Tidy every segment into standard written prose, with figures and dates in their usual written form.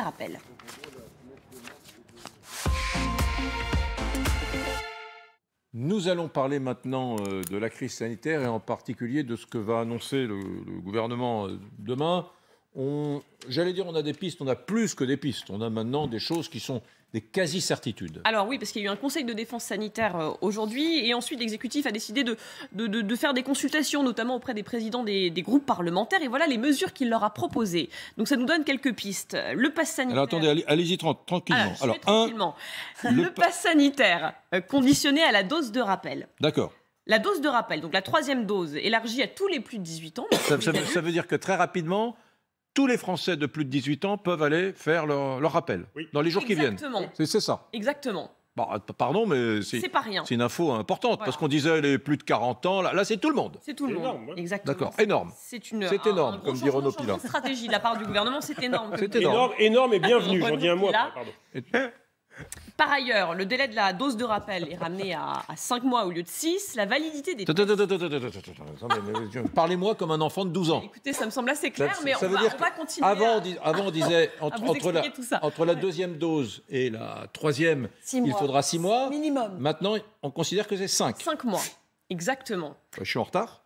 Rappel. Nous allons parler maintenant de la crise sanitaire et en particulier de ce que va annoncer le gouvernement demain. J'allais dire on a des pistes, on a plus que des pistes. On a maintenant des choses qui sont des quasi-certitudes. Alors oui, parce qu'il y a eu un conseil de défense sanitaire aujourd'hui et ensuite l'exécutif a décidé de faire des consultations, notamment auprès des présidents des groupes parlementaires. Et voilà les mesures qu'il leur a proposées. Donc ça nous donne quelques pistes. Le pass sanitaire... Alors attendez, allez-y tranquillement. Alors, tranquillement. Le pass sanitaire conditionné à la dose de rappel. D'accord. La dose de rappel, donc la troisième dose, élargie à tous les plus de 18 ans. Ça veut dire que très rapidement, tous les Français de plus de 18 ans peuvent aller faire leur rappel dans les jours qui viennent. Exactement. C'est ça. Exactement. Bon, pardon, mais c'est pas rien. C'est une info importante, parce qu'on disait les plus de 40 ans, là c'est tout le monde. C'est tout le monde, énorme, ouais. exactement. D'accord, énorme. C'est énorme, comme dit Renaud Pilat. C'est stratégie de la part du gouvernement, c'est énorme. C'est énorme. Énorme et bienvenue, j'en dis un mot après, pardon. Par ailleurs, le délai de la dose de rappel est ramené à 5 mois au lieu de 6. La validité des... Parlez-moi comme un enfant de 12 ans. Écoutez, ça me semble assez clair, mais on va continuer Avant, on disait, entre la deuxième dose et la troisième, il faudra 6 mois. Minimum. Maintenant, on considère que c'est 5. 5 mois, exactement. Je suis en retard,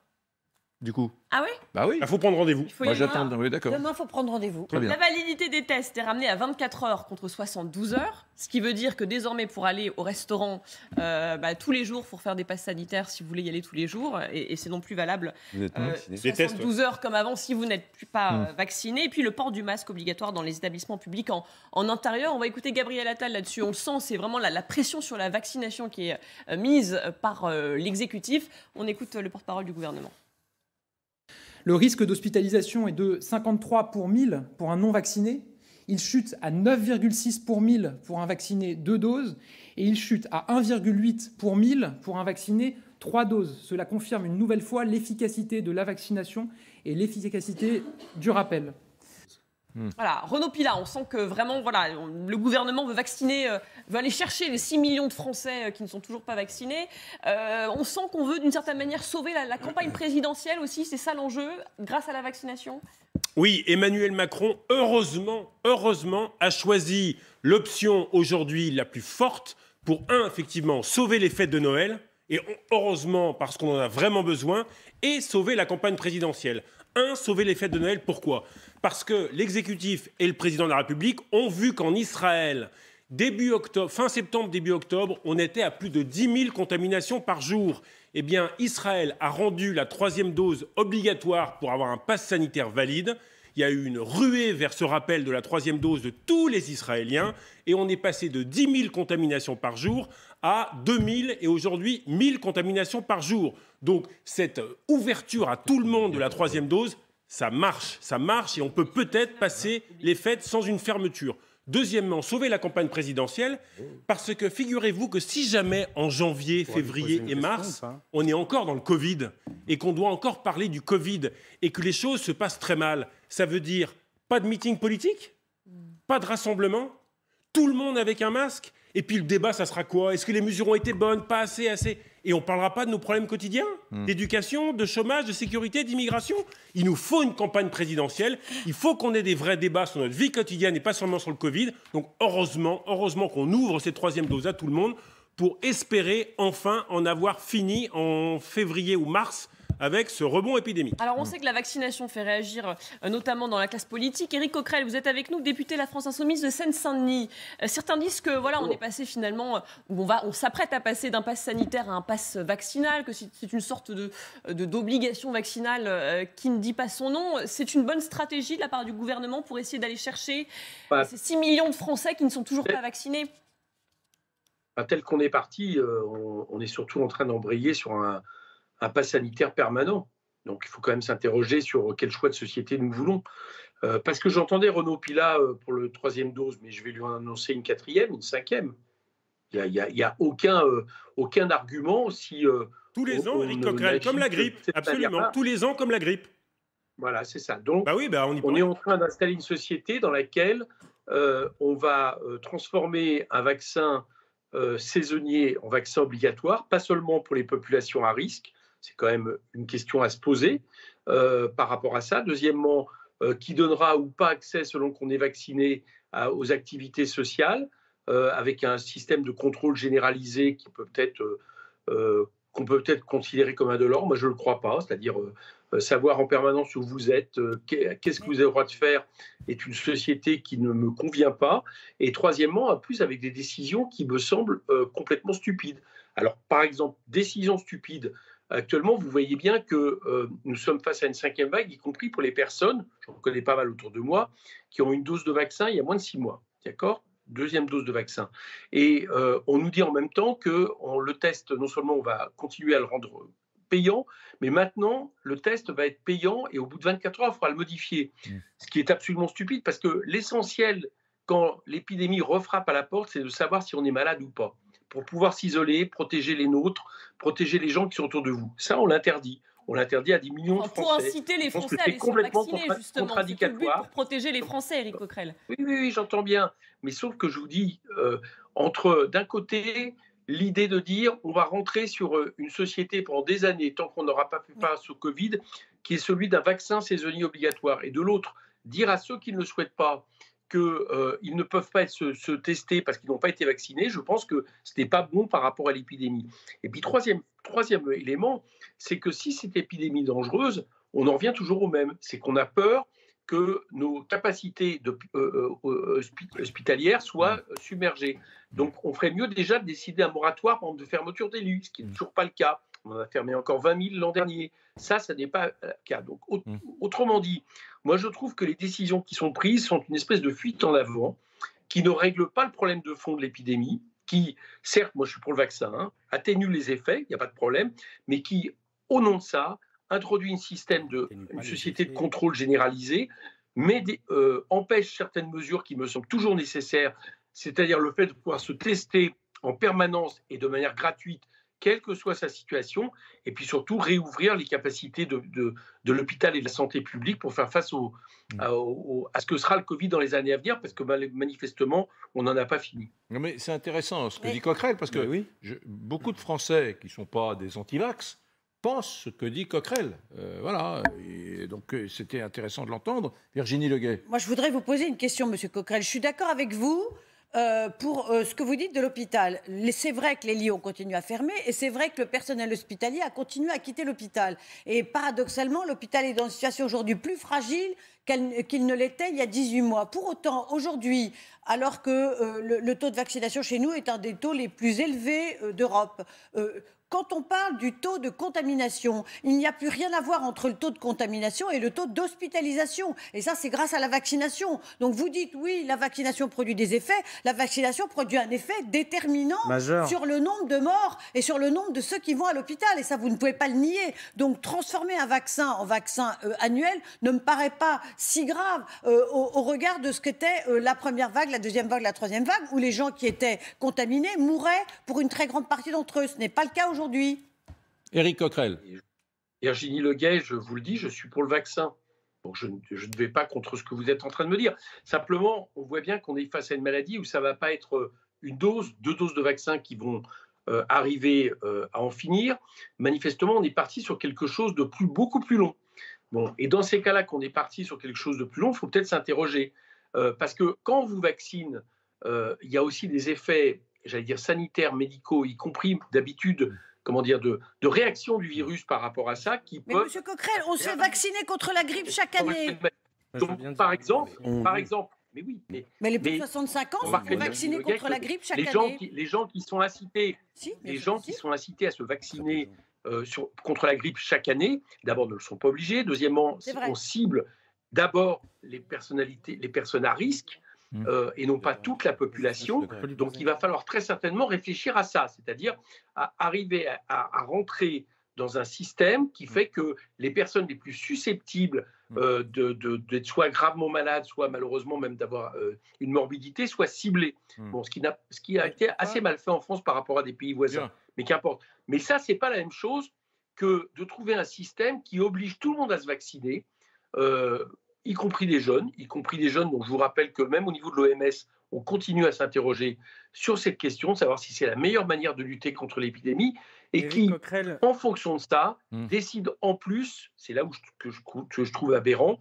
du coup. Ah oui? Bah oui. Il faut prendre rendez-vous. Moi, j'attends. Oui, d'accord. Demain, il faut prendre rendez-vous. Très bien. La validité des tests est ramenée à 24 heures contre 72 heures, ce qui veut dire que désormais, pour aller au restaurant tous les jours, il faut faire des passes sanitaires si vous voulez y aller tous les jours, et c'est non plus valable 72 heures comme avant si vous n'êtes pas vacciné. Et puis le port du masque obligatoire dans les établissements publics en intérieur. On va écouter Gabriel Attal là-dessus. On le sent, c'est vraiment la pression sur la vaccination qui est mise par l'exécutif. On écoute le porte-parole du gouvernement. Le risque d'hospitalisation est de 53 pour 1000 pour un non-vacciné. Il chute à 9,6 pour 1000 pour un vacciné 2 doses. Et il chute à 1,8 pour 1000 pour un vacciné 3 doses. Cela confirme une nouvelle fois l'efficacité de la vaccination et l'efficacité du rappel. Voilà, Renaud Pilat, on sent que vraiment, le gouvernement veut vacciner, veut aller chercher les 6 millions de Français qui ne sont toujours pas vaccinés. On sent qu'on veut d'une certaine manière sauver la campagne présidentielle aussi, c'est ça l'enjeu, grâce à la vaccination. Oui, Emmanuel Macron, heureusement, a choisi l'option aujourd'hui la plus forte pour, effectivement, sauver les fêtes de Noël, et heureusement, parce qu'on en a vraiment besoin, et sauver la campagne présidentielle. Sauver les fêtes de Noël, pourquoi? Parce que l'exécutif et le président de la République ont vu qu'en Israël, fin septembre, début octobre, on était à plus de 10 000 contaminations par jour. Eh bien, Israël a rendu la troisième dose obligatoire pour avoir un pass sanitaire valide. Il y a eu une ruée vers ce rappel de la troisième dose de tous les Israéliens et on est passé de 10 000 contaminations par jour à 2 000 et aujourd'hui 1 000 contaminations par jour. Donc cette ouverture à tout le monde de la troisième dose, ça marche et on peut peut-être passer les fêtes sans une fermeture. Deuxièmement, sauver la campagne présidentielle, parce que figurez-vous que si jamais en janvier, février et mars, on est encore dans le Covid et qu'on doit encore parler du Covid et que les choses se passent très mal, ça veut dire pas de meeting politique, pas de rassemblement, tout le monde avec un masque, et puis le débat, ça sera quoi? Est-ce que les mesures ont été bonnes, pas assez? Et on ne parlera pas de nos problèmes quotidiens, d'éducation, de chômage, de sécurité, d'immigration. Il nous faut une campagne présidentielle. Il faut qu'on ait des vrais débats sur notre vie quotidienne et pas seulement sur le Covid. Donc heureusement qu'on ouvre cette troisième dose à tout le monde pour espérer enfin en avoir fini en février ou mars avec ce rebond épidémique. Alors on sait que la vaccination fait réagir notamment dans la classe politique. Éric Coquerel, vous êtes avec nous, député de la France Insoumise de Seine-Saint-Denis. Certains disent que on est passé finalement, on s'apprête à passer d'un pass sanitaire à un pass vaccinal, que c'est une sorte d'obligation vaccinale qui ne dit pas son nom. C'est une bonne stratégie de la part du gouvernement pour essayer d'aller chercher ces 6 millions de Français qui ne sont toujours pas vaccinés. Tel qu'on est parti, on est surtout en train d'embrayer sur un pass sanitaire permanent. Donc, il faut quand même s'interroger sur quel choix de société nous voulons. Parce que j'entendais Renaud Pilat pour le troisième dose, mais je vais lui en annoncer une quatrième, une cinquième. Il n'y a aucun argument si... tous les ans, Éric Coquerel, comme la grippe, absolument. Tous les ans, comme la grippe. Voilà, c'est ça. Donc, on est en train d'installer une société dans laquelle on va transformer un vaccin saisonnier en vaccin obligatoire, pas seulement pour les populations à risque. C'est quand même une question à se poser par rapport à ça. Deuxièmement, qui donnera ou pas accès, selon qu'on est vacciné, aux activités sociales, avec un système de contrôle généralisé qui peut peut-être qu'on peut peut-être considérer comme indolore. Moi, je ne le crois pas. C'est-à-dire savoir en permanence où vous êtes, qu'est-ce que vous avez le droit de faire, est une société qui ne me convient pas. Et troisièmement, en plus, avec des décisions qui me semblent complètement stupides. Alors, par exemple, décision stupide. Actuellement, vous voyez bien que nous sommes face à une 5e vague, y compris pour les personnes, j'en connais pas mal autour de moi, qui ont une dose de vaccin il y a moins de 6 mois. D'accord ? 2e dose de vaccin. Et on nous dit en même temps que le test, non seulement on va continuer à le rendre payant, mais maintenant, le test va être payant et au bout de 24 heures, il faudra le modifier. Ce qui est absolument stupide parce que l'essentiel, quand l'épidémie refrappe à la porte, c'est de savoir si on est malade ou pas, pour pouvoir s'isoler, protéger les nôtres, protéger les gens qui sont autour de vous. Ça, on l'interdit. On l'interdit à des millions de Français. Pour inciter les Français à aller se faire vacciner, justement. C'est tout le but pour protéger les Français, Éric Coquerel. Oui, j'entends bien. Mais sauf que je vous dis, entre d'un côté, l'idée de dire on va rentrer sur une société pendant des années, tant qu'on n'aura pas fait face au Covid, qui est celui d'un vaccin saisonnier obligatoire. Et de l'autre, dire à ceux qui ne le souhaitent pas qu'ils ne peuvent pas se tester parce qu'ils n'ont pas été vaccinés, je pense que ce n'est pas bon par rapport à l'épidémie. Et puis troisième élément, c'est que si cette épidémie est dangereuse, on en revient toujours au même. C'est qu'on a peur que nos capacités hospitalières soient submergées. Donc on ferait mieux déjà de décider un moratoire de fermeture des lits, ce qui n'est toujours pas le cas. On en a fermé encore 20 000 l'an dernier. Ça n'est pas le cas. Donc, autrement dit, moi je trouve que les décisions qui sont prises sont une espèce de fuite en avant qui ne règle pas le problème de fond de l'épidémie, qui, certes, moi je suis pour le vaccin, atténue les effets, il n'y a pas de problème, mais qui, au nom de ça, introduit une société de contrôle généralisé, mais empêche certaines mesures qui me semblent toujours nécessaires, c'est-à-dire le fait de pouvoir se tester en permanence et de manière gratuite, quelle que soit sa situation, et puis surtout réouvrir les capacités de l'hôpital et de la santé publique pour faire face à ce que sera le Covid dans les années à venir, parce que manifestement, on n'en a pas fini. Non, mais c'est intéressant ce que dit Coquerel, parce que beaucoup de Français qui ne sont pas des anti-vax pensent ce que dit Coquerel. Voilà, et donc c'était intéressant de l'entendre. Virginie Leguet. Moi, je voudrais vous poser une question, Monsieur Coquerel. Je suis d'accord avec vous. Pour ce que vous dites de l'hôpital. C'est vrai que les lits ont continué à fermer et c'est vrai que le personnel hospitalier a continué à quitter l'hôpital. Et paradoxalement, l'hôpital est dans une situation aujourd'hui plus fragile qu'il ne l'était il y a 18 mois. Pour autant, aujourd'hui, alors que le taux de vaccination chez nous est un des taux les plus élevés d'Europe, quand on parle du taux de contamination, il n'y a plus rien à voir entre le taux de contamination et le taux d'hospitalisation. Et ça, c'est grâce à la vaccination. Donc vous dites, oui, la vaccination produit des effets. La vaccination produit un effet déterminant sur le nombre de morts et sur le nombre de ceux qui vont à l'hôpital. Et ça, vous ne pouvez pas le nier. Donc transformer un vaccin en vaccin annuel ne me paraît pas si grave au regard de ce qu'était la première vague, la deuxième vague, la troisième vague, où les gens qui étaient contaminés mouraient pour une très grande partie d'entre eux. Ce n'est pas le cas aujourd'hui. Éric Coquerel. Virginie Leguet, je vous le dis, je suis pour le vaccin. Donc je ne vais pas contre ce que vous êtes en train de me dire. Simplement, on voit bien qu'on est face à une maladie où ça ne va pas être une dose, 2 doses de vaccin qui vont arriver à en finir. Manifestement, on est parti sur quelque chose de beaucoup plus long. Bon, et dans ces cas-là, qu'on est parti sur quelque chose de plus long, il faut peut-être s'interroger. Parce que quand on vous vaccine, il y a aussi des effets, j'allais dire, sanitaires, médicaux, y compris d'habitude, de réaction du virus par rapport à ça qui Mais Monsieur Coquerel, on se fait vacciner contre la grippe chaque année. Donc, par exemple, mais oui. Mais les plus de 65 ans sont vaccinés contre la grippe chaque année. Les gens qui sont incités, qui sont incités à se vacciner contre la grippe chaque année, d'abord ne le sont pas obligés. Deuxièmement, on cible d'abord les personnes à risque. Et non pas toute la population. Donc il va falloir très certainement réfléchir à ça, c'est-à-dire à arriver à rentrer dans un système qui fait que les personnes les plus susceptibles d'être soit gravement malades, soit malheureusement même d'avoir une morbidité, soient ciblées. Bon, ce qui a été assez mal fait en France par rapport à des pays voisins, mais qu'importe. Mais ça, c'est pas la même chose que de trouver un système qui oblige tout le monde à se vacciner. y compris des jeunes dont je vous rappelle que même au niveau de l'OMS, on continue à s'interroger sur cette question, de savoir si c'est la meilleure manière de lutter contre l'épidémie, et Éric qui, Coquerel. en fonction de ça, décide en plus, c'est là où que je trouve aberrant,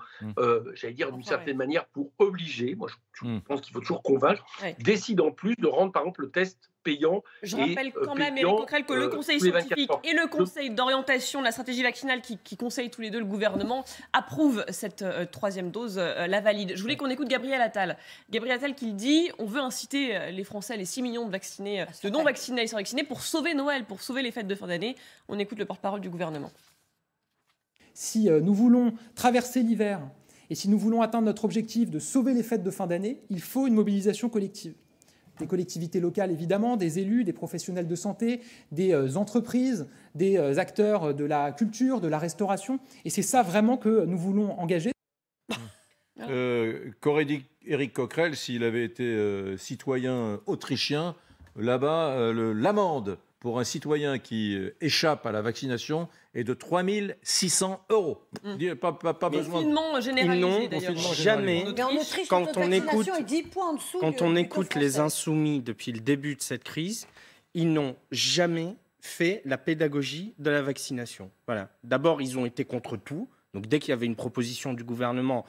j'allais dire d'une certaine manière pour obliger, moi je pense qu'il faut toujours convaincre, décide en plus de rendre par exemple le test payant. Je rappelle quand même, Éric Coquerel, que le Conseil scientifique et le Conseil d'orientation de la stratégie vaccinale, qui conseillent tous les deux le gouvernement, approuvent cette troisième dose, la valide. Je voulais qu'on écoute Gabriel Attal. Gabriel Attal qui dit on veut inciter les Français, les 6 millions de vaccinés, de non-vaccinés et sans vaccinés, pour sauver Noël, pour sauver les fêtes de fin d'année. On écoute le porte-parole du gouvernement. Si nous voulons traverser l'hiver et si nous voulons atteindre notre objectif de sauver les fêtes de fin d'année, il faut une mobilisation collective. Des collectivités locales, évidemment, des élus, des professionnels de santé, des entreprises, des acteurs de la culture, de la restauration. Et c'est ça vraiment que nous voulons engager. Qu'aurait dit Éric Coquerel s'il avait été citoyen autrichien? Là-bas, l'amende pour un citoyen qui échappe à la vaccination est de 3 600 €. Pas besoin de généralisé, d'ailleurs. Jamais, Mais en Autriche, quand on écoute, est 10 points en dessous quand on écoute les Insoumis depuis le début de cette crise, ils n'ont jamais fait la pédagogie de la vaccination. Voilà. D'abord, ils ont été contre tout. Donc dès qu'il y avait une proposition du gouvernement,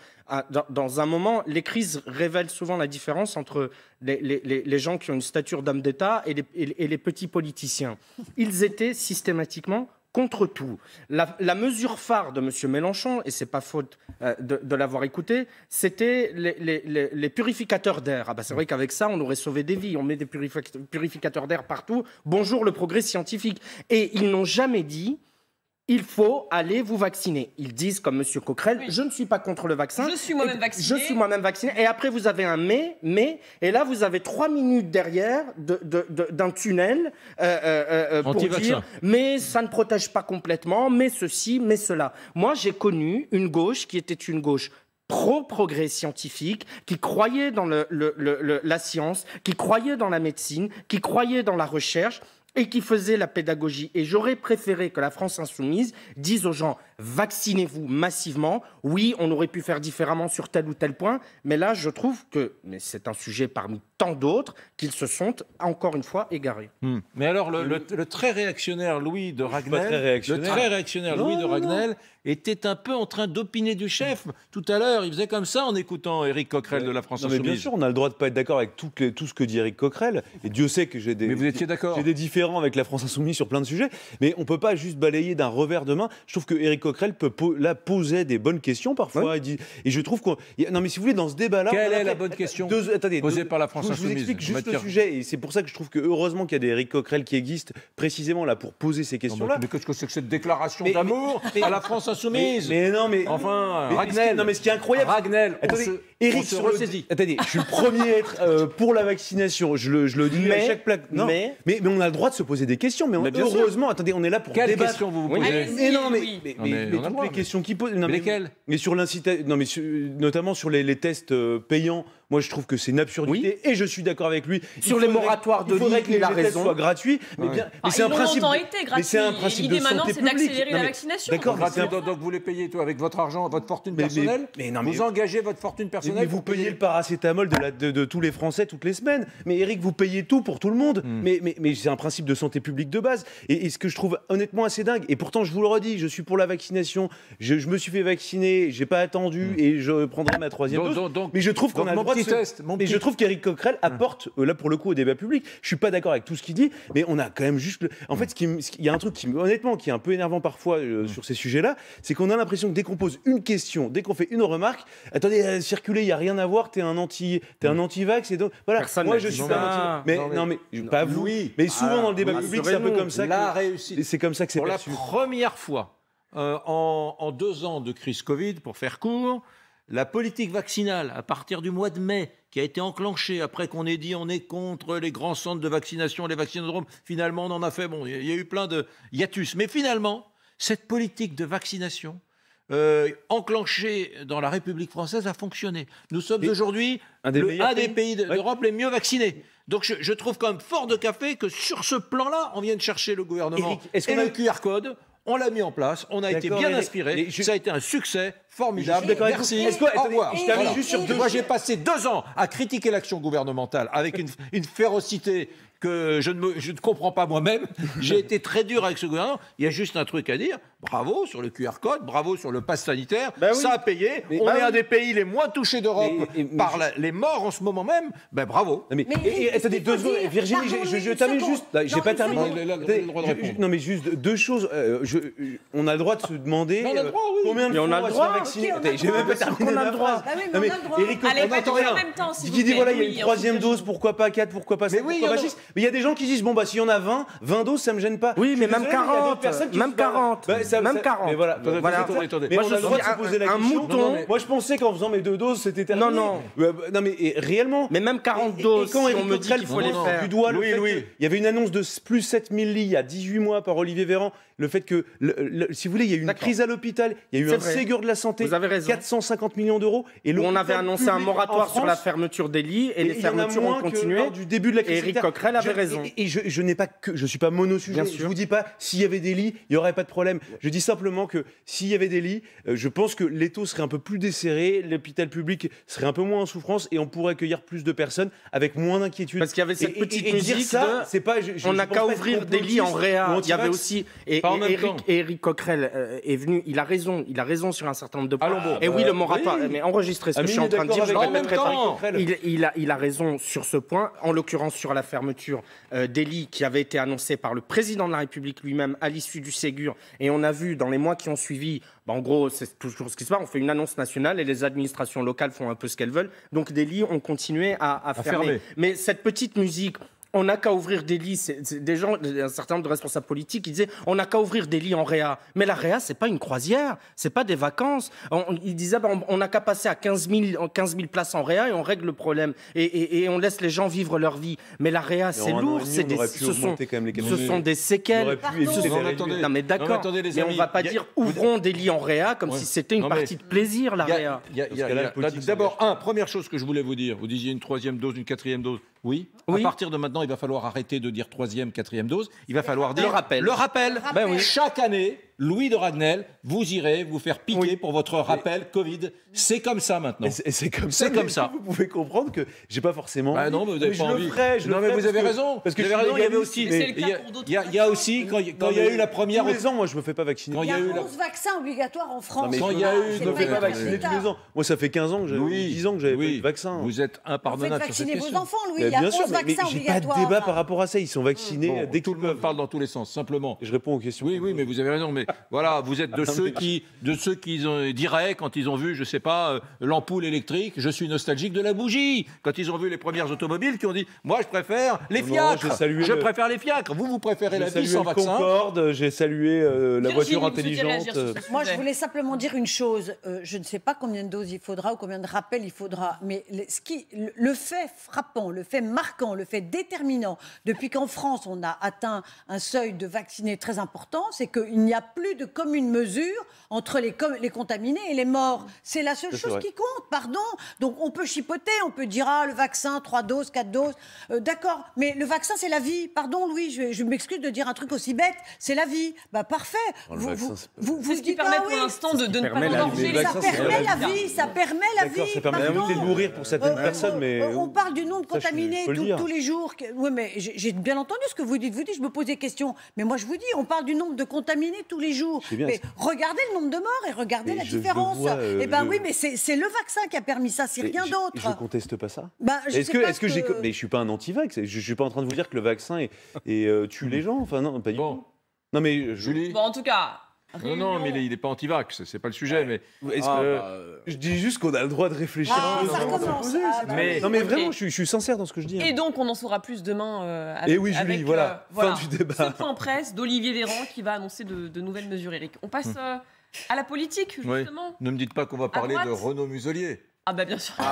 dans un moment, les crises révèlent souvent la différence entre les gens qui ont une stature d'homme d'État et les petits politiciens. Ils étaient systématiquement contre tout. La mesure phare de M. Mélenchon, et ce n'est pas faute de l'avoir écouté, c'était les purificateurs d'air. Ah bah c'est vrai qu'avec ça, on aurait sauvé des vies. On met des purificateurs d'air partout. Bonjour le progrès scientifique. Et ils n'ont jamais dit... Il faut aller vous vacciner. Ils disent, comme M. Coquerel, je ne suis pas contre le vaccin. Je suis moi-même vacciné. Je suis moi-même vacciné. Et après, vous avez un mais, et là, vous avez 3 minutes derrière d'un tunnel pour dire, mais ça ne protège pas complètement, mais ceci, mais cela. Moi, j'ai connu une gauche qui était une gauche pro-progrès scientifique, qui croyait dans la science, qui croyait dans la médecine, qui croyait dans la recherche, et qui faisait la pédagogie. Et j'aurais préféré que la France insoumise dise aux gens, vaccinez-vous massivement. Oui, on aurait pu faire différemment sur tel ou tel point, mais là, je trouve que, mais c'est un sujet parmi tant d'autres, qu'ils se sont, encore une fois, égarés. Mais alors, le très réactionnaire Louis de Ragnel, Louis de Ragnel était un peu en train d'opiner du chef. Tout à l'heure, il faisait comme ça en écoutant Éric Coquerel de la France Insoumise. Bien sûr, on a le droit de ne pas être d'accord avec tout ce que dit Éric Coquerel. Et Dieu sait que j'ai des... Mais vous étiez d'accord. J'ai des différends avec la France Insoumise sur plein de sujets. Mais on ne peut pas juste balayer d'un revers de main. Je trouve que Éric Coquerel posait des bonnes questions parfois. Ouais. Et je trouve qu'on... Non mais si vous voulez, dans ce débat-là... Quelle est la bonne question posée par la France Insoumise? Je vous explique juste le sujet. Et c'est pour ça que je trouve que heureusement qu'il y a des Éric Coquerel qui existent précisément là pour poser ces questions-là. Mais qu'est-ce que c'est que cette déclaration d'amour à la France Insoumise? Enfin, Ragnel. Non, mais ce qui est incroyable. Ragnel, Éric se ressaisit. Attendez, je suis le premier à être pour la vaccination. Je le dis à chaque plaque. Non, mais on a le droit de se poser des questions. Mais heureusement, attendez, on est là pour débattre. Quelles questions vous posez? Mais non, mais toutes les questions qui posent. Lesquelles? Mais sur l'incitation, non, mais notamment sur les tests payants. Moi, je trouve que c'est une absurdité et je suis d'accord avec lui. Sur les moratoires de l'île, il a raison. Soient gratuits, mais bien. Mais c'est un principe. Mais c'est un principe de santé publique. C'est d'accélérer la vaccination. D'accord. Donc vous les payez avec votre argent, votre fortune personnelle. Vous engagez votre fortune personnelle. Mais vous payez le paracétamol de tous les Français toutes les semaines. Mais Éric, vous payez tout pour tout le monde. Mais c'est un principe de santé publique de base. Et ce que je trouve honnêtement assez dingue. Et pourtant, je vous le redis, je suis pour la vaccination. Je me suis fait vacciner. J'ai pas attendu et je prendrai ma 3e dose. Mais je trouve qu'on a le droit. Mais je trouve qu'Éric Coquerel apporte, là pour le coup, au débat public. Je suis pas d'accord avec tout ce qu'il dit, mais on a quand même juste... En fait, il y a un truc qui, honnêtement, qui est un peu énervant parfois sur ces sujets-là, c'est qu'on a l'impression que dès qu'on pose une question, dès qu'on fait une remarque, attendez, circuler, il n'y a rien à voir, t'es un anti-vax, et donc... Voilà, personne moi je suis pas anti-vax. Pas vous, mais souvent dans le débat public, c'est un peu comme ça. La réussite. C'est comme ça que c'est perçu. Pour la première fois, en 2 ans de crise Covid, pour faire court, la politique vaccinale, à partir du mois de mai, qui a été enclenchée après qu'on ait dit on est contre les grands centres de vaccination, les vaccinodromes, finalement on en a fait, il y a eu plein de hiatus. Mais finalement, cette politique de vaccination enclenchée dans la République française a fonctionné. Nous sommes aujourd'hui un des pays d'Europe les mieux vaccinés. Donc je trouve quand même fort de café que sur ce plan-là, on vient de chercher le gouvernement. Éric, le QR code, on l'a mis en place, on a été bien inspiré, ça a été un succès. formidable. Je suis d'accord avec Merci. vous. Au revoir. Je termine juste sur deux. Moi, j'ai passé 2 ans à critiquer l'action gouvernementale avec une férocité que je ne comprends pas moi-même. J'ai été très dur avec ce gouvernement. Il y a juste un truc à dire. Bravo sur le QR code, bravo sur le pass sanitaire. Bah oui. Ça a payé. On est un des pays les moins touchés d'Europe par les morts en ce moment même. Ben bravo. Attendez, 2 secondes. Virginie, je termine juste. J'ai pas terminé. Non, mais juste 2 choses. On a le droit de se demander combien de fois on va se faire vacciner. J'ai même pas terminé ma phrase. Non, mais Éric Allez, Coquerel, pas tous en même temps, s'il vous qui dit plaît. voilà, il y a Oui, une 3e dose, pourquoi pas 4, pourquoi pas 5, pourquoi pas 6. Mais il y a des gens qui disent bon, bah, s'il y en a 20 doses, ça me gêne pas. Oui, mais même Désolé, il y a d'autres 40, personnes qui même disent, bah, 40, bah, même 40. Mais voilà, Attendez. mais Moi, on je a le droit de suis se poser la un question. mouton. Moi, je pensais qu'en faisant mes 2 doses, c'était terminé. Non. Non, mais réellement. Mais même 40 doses, quand si Éric on me dit Coquerel qu'il faut les faire. du doigt le fait qu'il y avait une annonce de plus 7000 lits il y a 18 mois par Olivier Véran, le fait que, si vous voulez, il y a eu une crise à l'hôpital, il y a eu un Ségur de la santé, Vous avez raison. 450 millions d'euros. Et Où on avait annoncé un moratoire sur la fermeture des lits et les fermetures ont continué. Du début de la crise Éric Coquerel avait raison. Et je n'ai pas que, je suis pas monosujet. Je vous dis pas s'il y avait des lits, il y aurait pas de problème. Je dis simplement que s'il y avait des lits, je pense que l'étau serait un peu plus desserré, l'hôpital public serait un peu moins en souffrance et on pourrait accueillir plus de personnes avec moins d'inquiétude. Parce qu'il y avait cette petite et musique dire ça, c'est pas. On n'a qu'à ouvrir des lits en réa. Il y avait aussi Éric Coquerel est venu. Il a raison sur un certain nombre de points. Et oui, le moratoire. Mais enregistrez ce que je suis en train de dire. Je le répéterai pas. Il a raison sur ce point. En l'occurrence sur la fermeture des lits qui avait été annoncée par le président de la République lui-même à l'issue du Ségur. Et on a vu dans les mois qui ont suivi. En gros, c'est toujours ce qui se passe. On fait une annonce nationale et les administrations locales font un peu ce qu'elles veulent. Donc des lits ont continué à fermer. Mais cette petite musique. On n'a qu'à ouvrir des lits. C'est des gens, un certain nombre de responsables politiques qui disaient on n'a qu'à ouvrir des lits en réa. Mais la réa, c'est pas une croisière, c'est pas des vacances. Ils disaient on n'a qu'à passer à 15 000 places en réa et on règle le problème. Et on laisse les gens vivre leur vie. Mais la réa, c'est lourd. Ce sont des séquelles. Non mais d'accord. Mais on va pas dire ouvrons des lits en réa comme si c'était une partie de plaisir, la réa. D'abord, première chose que je voulais vous dire. Vous disiez une 3e dose, une 4e dose. Oui. À partir de maintenant, il va falloir arrêter de dire 3e, 4e dose. Il va falloir dire le rappel. Ben oui. Chaque année, Louis de Ragnel, vous irez vous faire piquer pour votre rappel Covid. C'est comme ça maintenant. C'est comme ça. Vous pouvez comprendre que j'ai pas forcément. Bah non, mais vous n'avez pas envie. Non, mais vous avez raison. Parce que vous avez raison. Il y avait aussi. Il y a aussi quand il y a eu la première. Tous les ans, moi, je me fais pas vacciner. Il y a 11 vaccins obligatoires en France. Quand il y a eu, je me fais pas vacciner tous les ans. Moi, ça fait 15 ans que j'ai 10 ans que j'avais pas eu de vaccin. Vous êtes impardonnable sur cette question. Vacciner vos enfants, Louis. Il y a 11 vaccins obligatoires. J'ai pas de débat par rapport à ça. Ils sont vaccinés dès tout le monde parle dans tous les sens. Simplement. Je réponds aux questions. Oui, mais vous avez raison. Mais voilà, vous êtes de ceux qui diraient quand ils ont vu, je sais pas, l'ampoule électrique, je suis nostalgique de la bougie. Quand ils ont vu les premières automobiles qui ont dit, moi je préfère les fiacres. Je préfère les fiacres. Vous préférez la vie sans vaccin. Concorde, j'ai salué la voiture intelligente. Moi, je voulais simplement dire une chose. Je ne sais pas combien de doses il faudra ou combien de rappels il faudra, mais le fait frappant, le fait marquant, le fait déterminant, depuis qu'en France on a atteint un seuil de vaccinés très important, c'est qu'il n'y a plus de commune mesure entre les contaminés et les morts. C'est la seule chose qui compte, pardon. Donc on peut chipoter, on peut dire le vaccin, 3 doses, 4 doses, d'accord, mais le vaccin c'est la vie. Pardon Louis, je m'excuse de dire un truc aussi bête, c'est la vie. Bah parfait. Vous ce qui permet pour l'instant de ne pas engorger les ça permet la vie, ça permet la vie. Ça permet d'éviter de mourir pour certaines personnes, mais on parle du nombre de contaminés tous les jours. Oui, mais j'ai bien entendu ce que vous dites. Vous dites, je me pose des questions. Mais moi, je vous dis, on parle du nombre de contaminés tous les jours. Mais regardez le nombre de morts et regardez la différence. Eh ben oui, mais c'est le vaccin qui a permis ça, c'est rien d'autre. Je conteste pas ça. Est-ce que j'ai... Mais je suis pas un anti-vax. Je suis pas en train de vous dire que le vaccin tue les gens. Enfin non, pas du tout. Non mais Julie. Bon, en tout cas. Non, mais il n'est pas anti-vax, c'est pas le sujet. Mais je dis juste qu'on a le droit de réfléchir. Ça recommence. Non, mais vraiment, je suis sincère dans ce que je dis. Et donc, on en saura plus demain avec. Et oui, Julie, voilà. Fin du débat. Ce point presse d'Olivier Véran qui va annoncer de nouvelles mesures, Eric. On passe à la politique, justement. Ne me dites pas qu'on va parler de Renaud Muselier. Ah bah bien sûr. La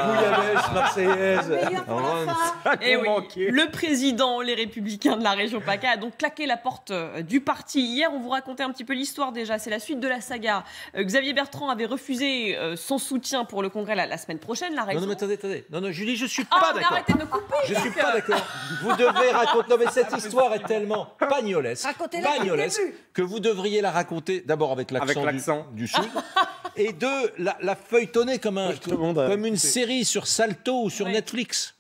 bouillabaisse Marseillaise. Meilleur pour la fin. Eh oui, manqué. le président, les Républicains de la région PACA, a donc claqué la porte du parti. Hier, on vous racontait un petit peu l'histoire déjà. C'est la suite de la saga. Xavier Bertrand avait refusé son soutien pour le congrès la semaine prochaine. La raison... Non, mais attendez. Non, Julie, je suis Ah, pas mais d'accord. arrêtez de me couper. Je suis pas d'accord. Vous devez raconter. Non, mais cette histoire est tellement pagnolesque, Racontez-la depuis le début. que vous devriez la raconter d'abord avec l'accent du Sud, et la feuilletonner comme une série sur Salto ou sur Netflix.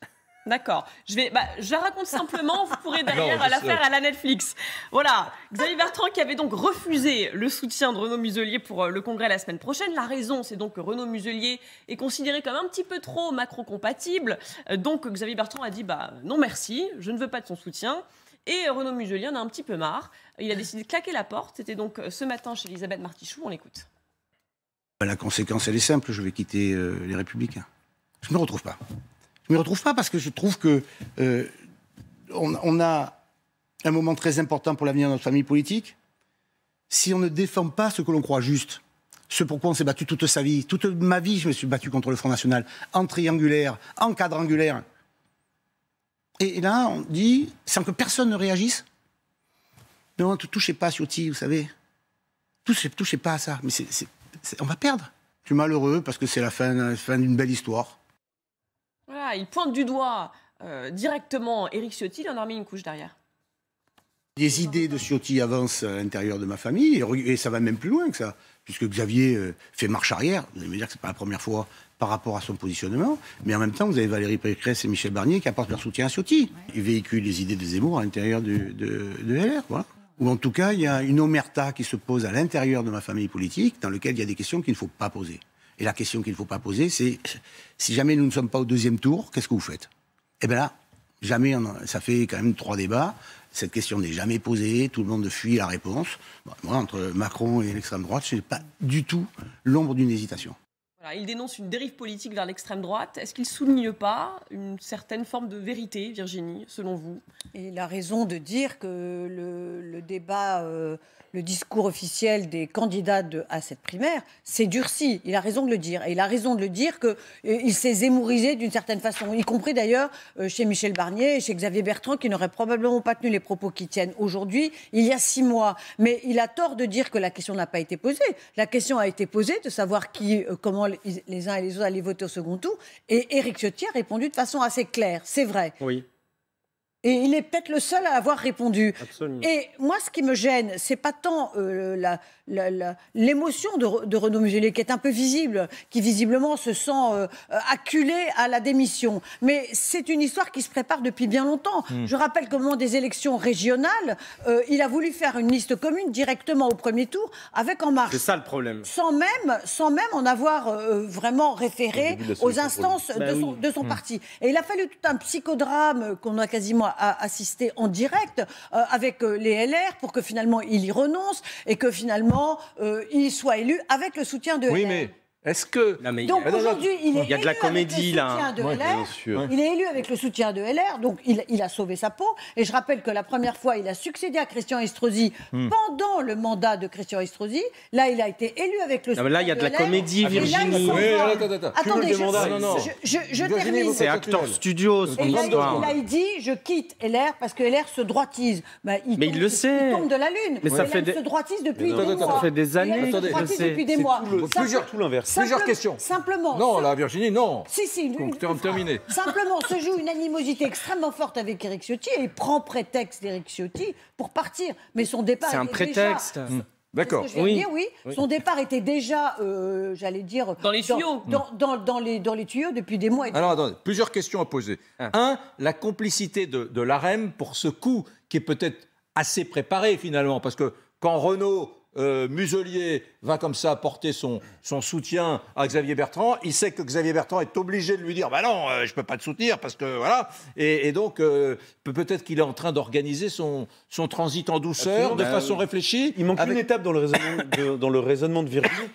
D'accord. Je la raconte simplement. Vous pourrez derrière Non, la faire à la Netflix. Voilà. Xavier Bertrand qui avait donc refusé le soutien de Renaud Muselier pour le congrès la semaine prochaine. La raison, c'est donc que Renaud Muselier est considéré comme un petit peu trop Macron-compatible. Donc Xavier Bertrand a dit non merci, je ne veux pas de son soutien. Et Renaud Muselier en a un petit peu marre. Il a décidé de claquer la porte. C'était donc ce matin chez Elisabeth Martichoux. On l'écoute. La conséquence, elle est simple. Je vais quitter les Républicains. Je ne me retrouve pas. Je ne me retrouve pas parce que je trouve que on a un moment très important pour l'avenir de notre famille politique. Si on ne défend pas ce que l'on croit juste, ce pourquoi on s'est battu toute sa vie, toute ma vie, je me suis battu contre le Front National, en triangulaire, en quadrangulaire. Et là, on dit, sans que personne ne réagisse, non, ne touchez pas à Ciotti, vous savez. Touchez pas à ça. Mais on va perdre. Je suis malheureux parce que c'est la fin d'une belle histoire. Voilà, il pointe du doigt directement Éric Ciotti. Il en a remis une couche derrière. Les idées de Ciotti avancent à l'intérieur de ma famille, et ça va même plus loin que ça, puisque Xavier fait marche arrière. Vous allez me dire que ce n'est pas la première fois par rapport à son positionnement, mais en même temps, vous avez Valérie Pécresse et Michel Barnier qui apportent leur soutien à Ciotti. Ils véhiculent les idées de Zemmour à l'intérieur de LR, voilà. Ou en tout cas, il y a une omerta qui se pose à l'intérieur de ma famille politique, dans laquelle il y a des questions qu'il ne faut pas poser. Et la question qu'il ne faut pas poser, c'est si jamais nous ne sommes pas au deuxième tour, qu'est-ce que vous faites? Eh bien là, jamais, ça fait quand même 3 débats. Cette question n'est jamais posée, tout le monde fuit la réponse. Bon, moi, entre Macron et l'extrême droite, je n'ai pas du tout l'ombre d'une hésitation. Voilà, il dénonce une dérive politique vers l'extrême droite. Est-ce qu'il ne souligne pas une certaine forme de vérité, Virginie, selon vous? Et il a raison de dire que le débat, le discours officiel des candidats à cette primaire s'est durci. Il a raison de le dire. Et il a raison de le dire qu'il s'est zémourisé d'une certaine façon, y compris d'ailleurs chez Michel Barnier et chez Xavier Bertrand, qui n'auraient probablement pas tenu les propos qu'ils tiennent aujourd'hui, il y a 6 mois. Mais il a tort de dire que la question n'a pas été posée. La question a été posée de savoir comment les uns et les autres allaient voter au second tour. Et Éric Ciotti a répondu de façon assez claire. C'est vrai. Oui. Et il est peut-être le seul à avoir répondu. Absolument. Et moi, ce qui me gêne, c'est pas tant l'émotion de Renaud Muselier, qui est un peu visible, qui visiblement se sent acculé à la démission. Mais c'est une histoire qui se prépare depuis bien longtemps. Je rappelle qu'au moment des élections régionales, il a voulu faire une liste commune directement au premier tour avec En Marche. C'est ça le problème. Sans même en avoir vraiment référé aux instances de son parti. Et il a fallu tout un psychodrame qu'on a quasiment assisté en direct avec les LR pour que finalement il y renonce et que finalement il soit élu avec le soutien de LR. Oui, mais est-ce que... Donc aujourd'hui, il est y a de la comédie là. Il est élu avec le soutien de LR, donc il a sauvé sa peau. Et je rappelle que la première fois, il a succédé à Christian Estrosi pendant le mandat de Christian Estrosi. Là, il a été élu avec le soutien de LR. Là, il y a de la comédie, Oui, Virginie. attends. Attendez, je termine. C'est Acteur Studio, son histoire. Il a dit, je quitte LR parce que LR se droitise. Mais il le sait. Il tombe de la lune. Mais ça fait se droitise depuis des mois. Ça fait des années. Il se droitise depuis des mois. Tout l'inverse. Plusieurs questions. Simplement. Non, là, Virginie, non. Si. Terminé. Simplement, se joue une animosité extrêmement forte avec Éric Ciotti et il prend prétexte d'Éric Ciotti pour partir. Mais son départ. C'est un prétexte. D'accord. Oui. Son départ était déjà, j'allais dire, dans les tuyaux. Dans les tuyaux depuis des mois. Alors, attendez, plusieurs questions à poser. Un, la complicité de l'AREM pour ce coup qui est peut-être assez préparé finalement, parce que quand Renaud Muselier va comme ça apporter son soutien à Xavier Bertrand, il sait que Xavier Bertrand est obligé de lui dire « Bah non, je ne peux pas te soutenir parce que voilà ». Et donc, peut-être qu'il est en train d'organiser son transit en douceur, de façon réfléchie. Il manque une étape dans le raisonnement de Virginie.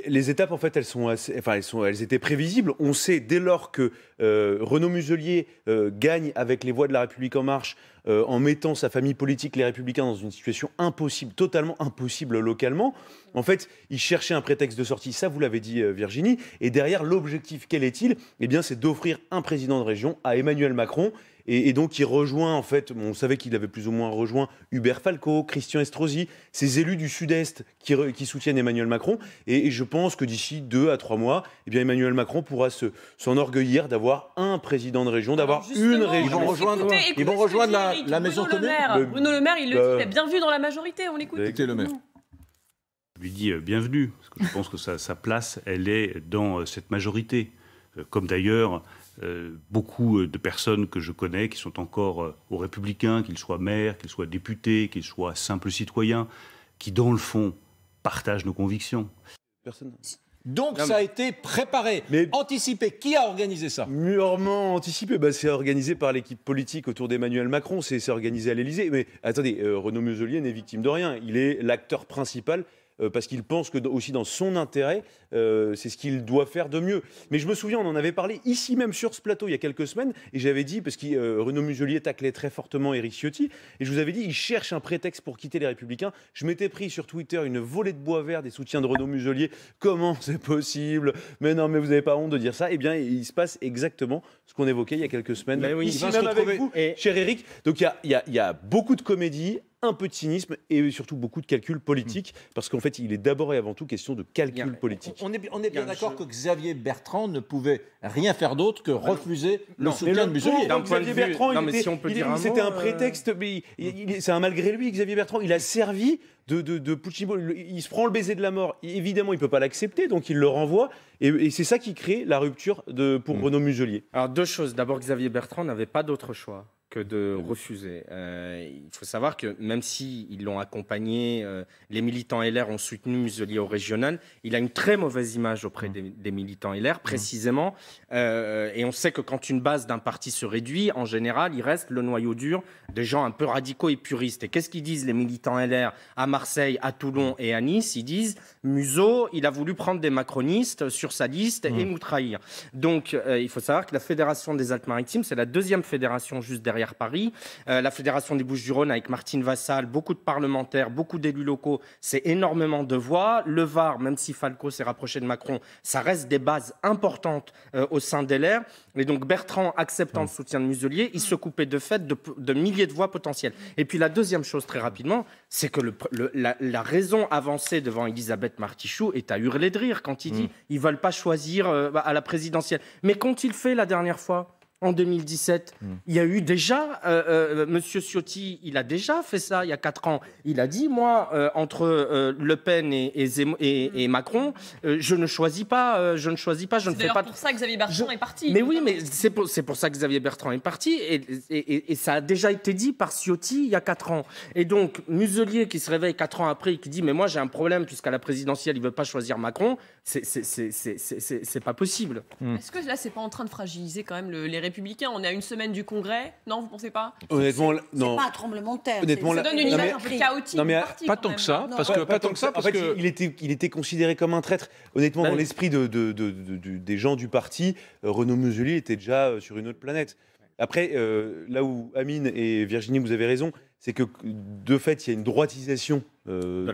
Les étapes, en fait, elles étaient prévisibles. On sait, dès lors que Renaud Muselier gagne avec les voix de La République En Marche en mettant sa famille politique, les Républicains, dans une situation impossible, totalement impossible localement. En fait, il cherchait un prétexte de sortie, ça vous l'avez dit Virginie, et derrière, l'objectif, quel est-il? Eh bien, c'est d'offrir un président de région à Emmanuel Macron. Et donc, il rejoint, en fait, on savait qu'il avait plus ou moins rejoint Hubert Falco, Christian Estrosi, ces élus du Sud-Est qui soutiennent Emmanuel Macron. Et je pense que d'ici 2 à 3 mois, eh bien, Emmanuel Macron pourra s'enorgueillir d'avoir un président de région, d'avoir une région. Ils vont rejoindre la maison commune. Bruno Le Maire, il le dit, il est bienvenu dans la majorité, on l'écoute. Écoutez le maire. Je lui dis bienvenue, parce que je pense que sa place, elle est dans cette majorité. Comme d'ailleurs beaucoup de personnes que je connais qui sont encore aux Républicains, qu'ils soient maires, qu'ils soient députés, qu'ils soient simples citoyens, qui dans le fond partagent nos convictions. Personne. Donc ça a été préparé, anticipé. Qui a organisé ça? Mûrement anticipé. C'est organisé par l'équipe politique autour d'Emmanuel Macron. C'est organisé à l'Élysée. Mais attendez, Renaud Muselier n'est victime de rien. Il est l'acteur principal. Parce qu'il pense que aussi dans son intérêt, c'est ce qu'il doit faire de mieux. Mais je me souviens, on en avait parlé ici même sur ce plateau il y a quelques semaines, et j'avais dit, parce que Renaud Muselier taclait très fortement Éric Ciotti, et je vous avais dit, il cherche un prétexte pour quitter les Républicains. Je m'étais pris sur Twitter une volée de bois vert des soutiens de Renaud Muselier. Comment c'est possible? Mais non, mais vous n'avez pas honte de dire ça? Eh bien, il se passe exactement ce qu'on évoquait il y a quelques semaines. Oui, ici même avec vous, cher Éric. Donc il y a beaucoup de comédie, un peu de cynisme et surtout beaucoup de calcul politique, parce qu'en fait, il est d'abord et avant tout question de calcul politique. On est bien d'accord que Xavier Bertrand ne pouvait rien faire d'autre que refuser le soutien de Muselier. Xavier Bertrand, c'était un prétexte, mais c'est un malgré lui, Xavier Bertrand. Il a servi de Puccino. Il se prend le baiser de la mort. Évidemment, il ne peut pas l'accepter, donc il le renvoie. Et c'est ça qui crée la rupture pour Renaud Muselier. Alors, 2 choses. D'abord, Xavier Bertrand n'avait pas d'autre choix que de refuser. Il faut savoir que même s'ils l'ont accompagné, les militants LR ont soutenu Muselier au régional, il a une très mauvaise image auprès des militants LR, précisément. Et on sait que quand une base d'un parti se réduit, en général, il reste le noyau dur des gens un peu radicaux et puristes. Et qu'est-ce qu'ils disent les militants LR à Marseille, à Toulon et à Nice? Ils disent Museau, il a voulu prendre des macronistes sur sa liste et nous trahir. Donc, il faut savoir que la Fédération des Alpes-Maritimes, c'est la 2e fédération juste derrière Paris. La Fédération des Bouches-du-Rhône avec Martine Vassal, beaucoup de parlementaires, beaucoup d'élus locaux, c'est énormément de voix. Le Var, même si Falco s'est rapproché de Macron, ça reste des bases importantes au sein des LR. Et donc Bertrand, acceptant le soutien de Muselier, il se coupait de fait de milliers de voix potentielles. Et puis la deuxième chose, très rapidement, c'est que la raison avancée devant Elisabeth Martichoux est à hurler de rire quand il dit ils ne veulent pas choisir à la présidentielle. Mais qu'ont-ils fait la dernière fois ? En 2017, il y a eu déjà, Monsieur Ciotti, il a déjà fait ça il y a 4 ans. Il a dit, moi, entre Le Pen et Macron, je ne choisis pas, je ne fais pas. C'est d'ailleurs pour ça que Xavier Bertrand est parti. Mais oui, mais c'est pour ça que Xavier Bertrand est parti, et ça a déjà été dit par Ciotti il y a 4 ans. Et donc, Muselier qui se réveille 4 ans après et qui dit, mais moi j'ai un problème puisqu'à la présidentielle il veut pas choisir Macron, c'est pas possible. Est-ce que là c'est pas en train de fragiliser quand même les Républicains? On est à une semaine du Congrès, non, vous pensez pas? Honnêtement, non. C'est pas un tremblement de terre. Honnêtement, ça donne une image un peu chaotique. Non, mais pas tant que ça, parce que il était considéré comme un traître. Honnêtement, dans l'esprit des gens du parti, Renaud Muselier était déjà sur une autre planète. Après, là où Amine et Virginie, vous avez raison, c'est que de fait, il y a une droitisation de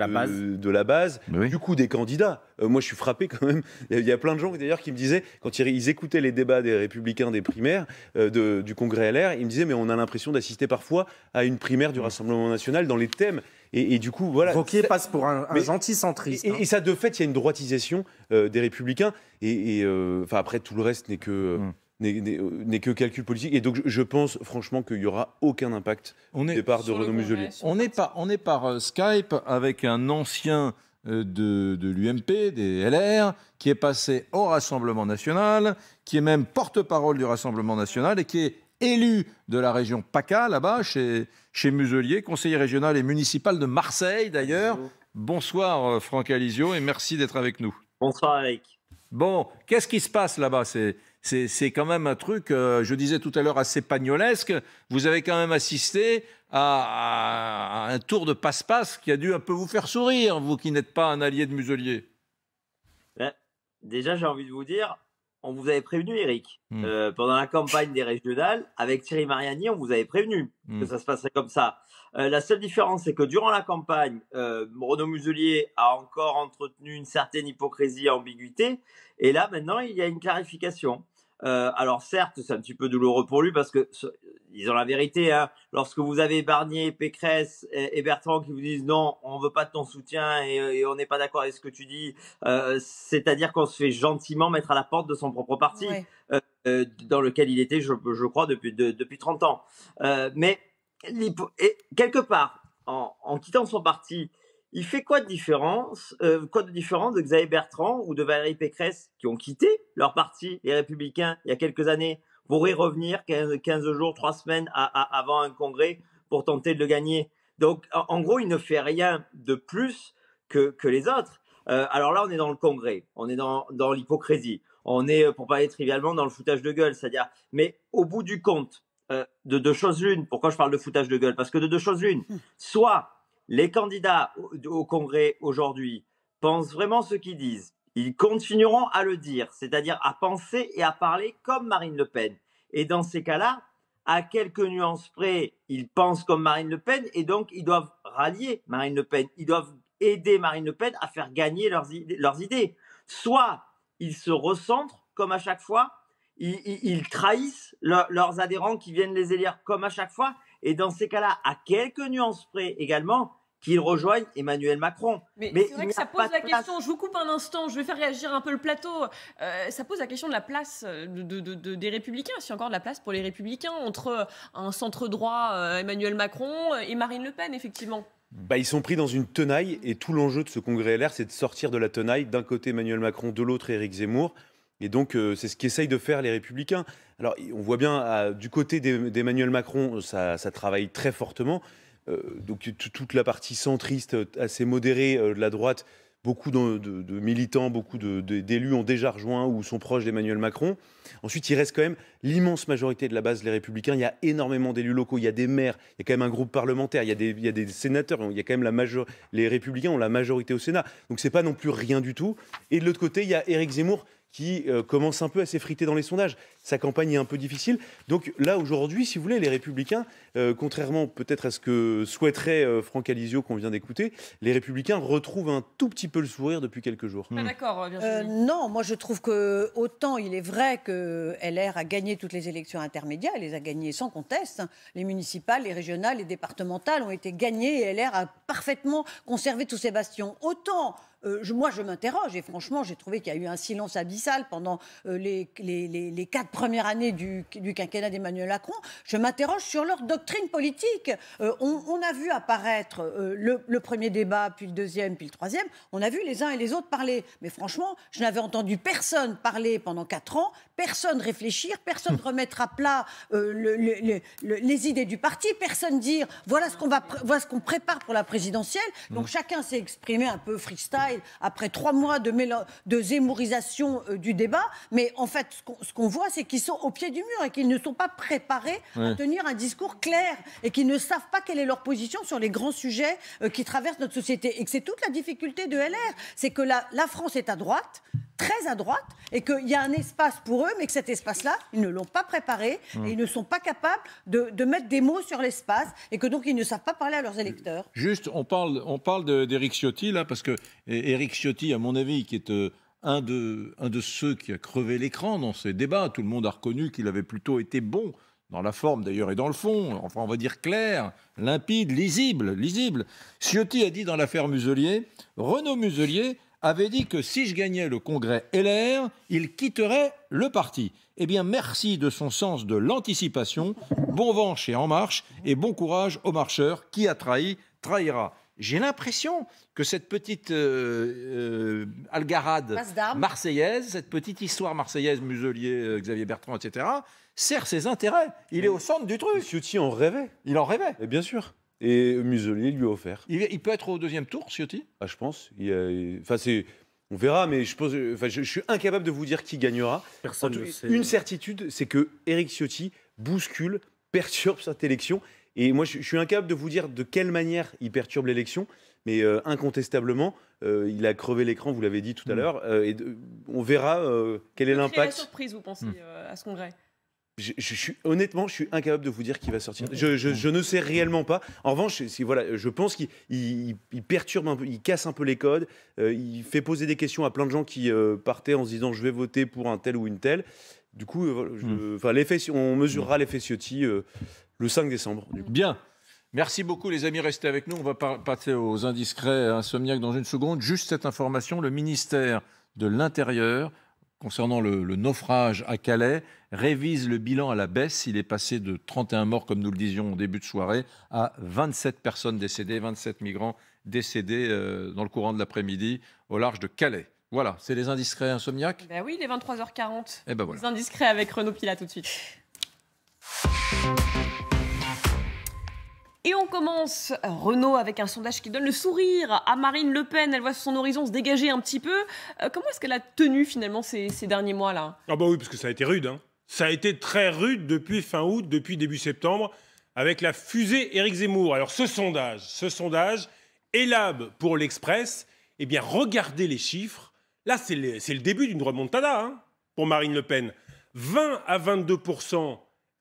la base, oui. Du coup des candidats. Moi, je suis frappé quand même. Il y a plein de gens d'ailleurs qui me disaient, quand ils écoutaient les débats des Républicains des primaires du Congrès LR, ils me disaient, mais on a l'impression d'assister parfois à une primaire du Rassemblement national dans les thèmes. Et du coup, voilà. Wauquiez passe pour un gentil centriste. Et ça, de fait, il y a une droitisation des Républicains. Enfin, après, tout le reste n'est que calcul politique. Et donc, je pense franchement qu'il n'y aura aucun impact au départ de Renaud Muselier. On est par Skype avec un ancien de l'UMP, des LR, qui est passé au Rassemblement national, qui est même porte-parole du Rassemblement national et qui est élu de la région PACA, là-bas, chez Muselier, conseiller régional et municipal de Marseille, d'ailleurs. Bonsoir, Franck Alizio, et merci d'être avec nous. Bonsoir, Eric. Bon, qu'est-ce qui se passe là-bas? C'est quand même un truc, je disais tout à l'heure, assez pagnolesque. Vous avez quand même assisté à un tour de passe-passe qui a dû un peu vous faire sourire, vous qui n'êtes pas un allié de Muselier. Déjà, j'ai envie de vous dire, on vous avait prévenu, Éric. Pendant la campagne des régionales, avec Thierry Mariani, on vous avait prévenu que ça se passerait comme ça. La seule différence, c'est que durant la campagne, Renaud Muselier a encore entretenu une certaine hypocrisie et ambiguïté. Et là, maintenant, il y a une clarification. Alors certes, c'est un petit peu douloureux pour lui parce que ils ont la vérité. Hein. Lorsque vous avez Barnier, Pécresse et Bertrand qui vous disent non, on veut pas de ton soutien et on n'est pas d'accord avec ce que tu dis, c'est-à-dire qu'on se fait gentiment mettre à la porte de son propre parti, dans lequel il était, je crois, depuis 30 ans. Mais quelque part, en quittant son parti, il fait quoi de différent de Xavier Bertrand ou de Valérie Pécresse qui ont quitté leur parti, les Républicains, il y a quelques années, pour y revenir 15 jours, 3 semaines avant un congrès pour tenter de le gagner. Donc, en gros, il ne fait rien de plus que les autres. Alors là, on est dans le congrès, on est dans l'hypocrisie, on est, pour parler trivialement, dans le foutage de gueule. C'est-à-dire, mais au bout du compte, de deux choses l'une, pourquoi je parle de foutage de gueule? Parce que de deux choses l'une, soit les candidats au Congrès aujourd'hui pensent vraiment ce qu'ils disent. Ils continueront à le dire, c'est-à-dire à penser et à parler comme Marine Le Pen. Et dans ces cas-là, à quelques nuances près, ils pensent comme Marine Le Pen et donc ils doivent rallier Marine Le Pen. Ils doivent aider Marine Le Pen à faire gagner leurs idées. Soit ils se recentrent comme à chaque fois, ils trahissent leurs adhérents qui viennent les élire comme à chaque fois. Et dans ces cas-là, à quelques nuances près également, qu'ils rejoignent Emmanuel Macron. Mais c'est vrai que ça pose la question, je vous coupe un instant, je vais faire réagir un peu le plateau. Ça pose la question de la place des Républicains, s'il y a encore de la place pour les Républicains, entre un centre-droit Emmanuel Macron et Marine Le Pen, effectivement. Ils sont pris dans une tenaille et tout l'enjeu de ce congrès LR, c'est de sortir de la tenaille. D'un côté Emmanuel Macron, de l'autre Éric Zemmour. Et donc, c'est ce qu'essayent de faire les Républicains. Alors, on voit bien, du côté d'Emmanuel Macron, ça travaille très fortement. Donc, toute la partie centriste, assez modérée de la droite, beaucoup de militants, beaucoup d'élus ont déjà rejoint ou sont proches d'Emmanuel Macron. Ensuite, il reste quand même l'immense majorité de la base des Républicains. Il y a énormément d'élus locaux, il y a des maires, il y a quand même un groupe parlementaire, il y a des sénateurs, il y a quand même les Républicains ont la majorité au Sénat. Donc, c'est pas non plus rien du tout. Et de l'autre côté, il y a Éric Zemmour qui commence un peu à s'effriter dans les sondages. Sa campagne est un peu difficile. Donc là, aujourd'hui, si vous voulez, les Républicains, contrairement peut-être à ce que souhaiterait Franck Alizio qu'on vient d'écouter, les Républicains retrouvent un tout petit peu le sourire depuis quelques jours. Pas d'accord, non, moi je trouve que autant il est vrai que LR a gagné toutes les élections intermédiaires, elle les a gagnées sans conteste. Hein. Les municipales, les régionales, les départementales ont été gagnées et LR a parfaitement conservé tous ses bastions. Autant... moi, je m'interroge et franchement, j'ai trouvé qu'il y a eu un silence abyssal pendant les 4 premières années du quinquennat d'Emmanuel Macron. Je m'interroge sur leur doctrine politique. On a vu apparaître le premier débat, puis le deuxième, puis le troisième. On a vu les uns et les autres parler. Mais franchement, je n'avais entendu personne parler pendant 4 ans, personne réfléchir, personne remettre à plat les idées du parti, personne dire voilà ce qu'on prépare pour la présidentielle. Donc chacun s'est exprimé un peu freestyle après 3 mois de zémourisation du débat. Mais en fait, ce qu'on voit, c'est qu'ils sont au pied du mur et qu'ils ne sont pas préparés à tenir un discours clair et qu'ils ne savent pas quelle est leur position sur les grands sujets qui traversent notre société. Et que c'est toute la difficulté de LR. C'est que la France est à droite, très à droite, et qu'il y a un espace pour eux, mais que cet espace-là, ils ne l'ont pas préparé et ils ne sont pas capables de mettre des mots sur l'espace et que donc ils ne savent pas parler à leurs électeurs. Juste, on parle d'Éric Ciotti, là, parce que Éric Ciotti, à mon avis, qui est un de ceux qui a crevé l'écran dans ces débats, tout le monde a reconnu qu'il avait plutôt été bon, dans la forme d'ailleurs et dans le fond, enfin on va dire clair, limpide, lisible. Ciotti a dit dans l'affaire Muselier, Renaud Muselier avait dit que si je gagnais le congrès LR, il quitterait le parti. Eh bien, merci de son sens de l'anticipation. Bon vent chez En Marche et bon courage aux marcheurs. Qui a trahi, trahira. J'ai l'impression que cette petite algarade marseillaise, cette petite histoire marseillaise, Muselier, Xavier Bertrand, etc., sert ses intérêts. Il est au centre du truc. Ciotti en rêvait. Il en rêvait. Et bien sûr. Et Muselier lui a offert. Il peut être au deuxième tour, Ciotti ? Je pense. On verra, mais je suis incapable de vous dire qui gagnera. Personne ne sait. Une certitude, c'est que Éric Ciotti bouscule, perturbe cette élection. Et moi, je suis incapable de vous dire de quelle manière il perturbe l'élection. mais incontestablement, il a crevé l'écran, vous l'avez dit tout à l'heure, et on verra quel est l'impact. Quelle est la surprise, vous pensez, à ce congrès? Honnêtement, je suis incapable de vous dire qui va sortir. Je ne sais réellement pas. En revanche, voilà, je pense qu'il perturbe un peu, il casse un peu les codes. Il fait poser des questions à plein de gens qui partaient en se disant je vais voter pour un tel ou une telle. Du coup, on mesurera l'effet Ciotti le 5 décembre. Du coup. Bien. Merci beaucoup les amis, restez avec nous. On va passer aux indiscrets insomniaques dans une seconde. Juste cette information, le ministère de l'Intérieur, concernant le naufrage à Calais, révise le bilan à la baisse. Il est passé de 31 morts, comme nous le disions au début de soirée, à 27 personnes décédées, 27 migrants décédés dans le courant de l'après-midi au large de Calais. Voilà, c'est les indiscrets insomniaques. Ben oui, il est 23h40. Et ben voilà. Les indiscrets avec Renaud Pilat tout de suite. Et on commence, Renaud, avec un sondage qui donne le sourire à Marine Le Pen. Elle voit son horizon se dégager un petit peu. Comment est-ce qu'elle a tenu finalement ces derniers mois-là? Ah bah oui, parce que ça a été rude. Ça a été très rude depuis fin août, depuis début septembre, avec la fusée Éric Zemmour. Alors ce sondage, Elab pour l'Express, eh bien regardez les chiffres. Là, c'est le début d'une remontada pour Marine Le Pen. 20 à 22%,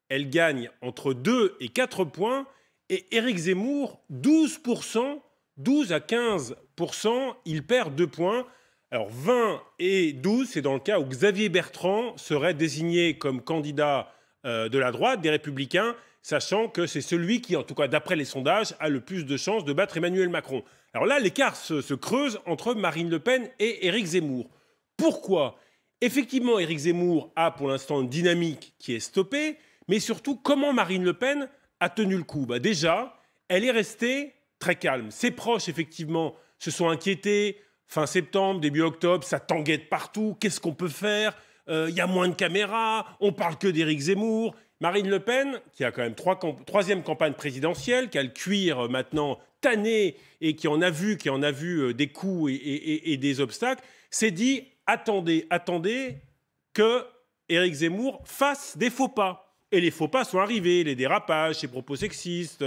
elle gagne entre 2 et 4 points. Et Éric Zemmour, 12%, 12 à 15%, il perd 2 points. Alors 20 et 12, c'est dans le cas où Xavier Bertrand serait désigné comme candidat de la droite, des Républicains, sachant que c'est celui qui, en tout cas d'après les sondages, a le plus de chances de battre Emmanuel Macron. Alors là, l'écart se creuse entre Marine Le Pen et Éric Zemmour. Pourquoi? Effectivement, Éric Zemmour a pour l'instant une dynamique qui est stoppée, mais surtout, comment Marine Le Pen a tenu le coup? Déjà, elle est restée très calme. Ses proches, effectivement, se sont inquiétés. Fin septembre, début octobre, ça tanguait de partout. Qu'est-ce qu'on peut faire? Il y a moins de caméras. On parle que d'Éric Zemmour. Marine Le Pen, qui a quand même troisième campagne présidentielle, qui a le cuir maintenant tanné et qui en a vu des coups et des obstacles, s'est dit attendez que Éric Zemmour fasse des faux pas. Et les faux pas sont arrivés, les dérapages, ses propos sexistes,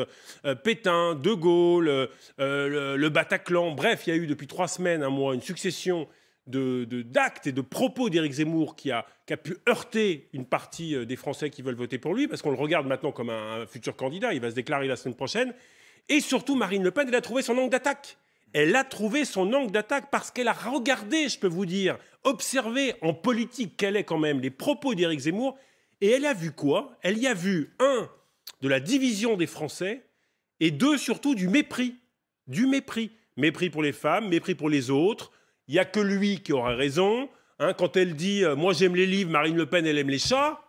Pétain, De Gaulle, le Bataclan. Bref, il y a eu depuis 3 semaines, un mois, une succession d'actes et de propos d'Éric Zemmour qui a pu heurter une partie des Français qui veulent voter pour lui, parce qu'on le regarde maintenant comme un futur candidat, il va se déclarer la semaine prochaine. Et surtout, Marine Le Pen, elle a trouvé son angle d'attaque. Elle a trouvé son angle d'attaque parce qu'elle a regardé, je peux vous dire, observé en politique qu'elle est quand même les propos d'Éric Zemmour. Et elle a vu quoi? Elle y a vu, 1, de la division des Français, et 2, surtout, du mépris. Du mépris. Mépris pour les femmes, mépris pour les autres. Il n'y a que lui qui aura raison. Quand elle dit « moi j'aime les livres, Marine Le Pen elle aime les chats »,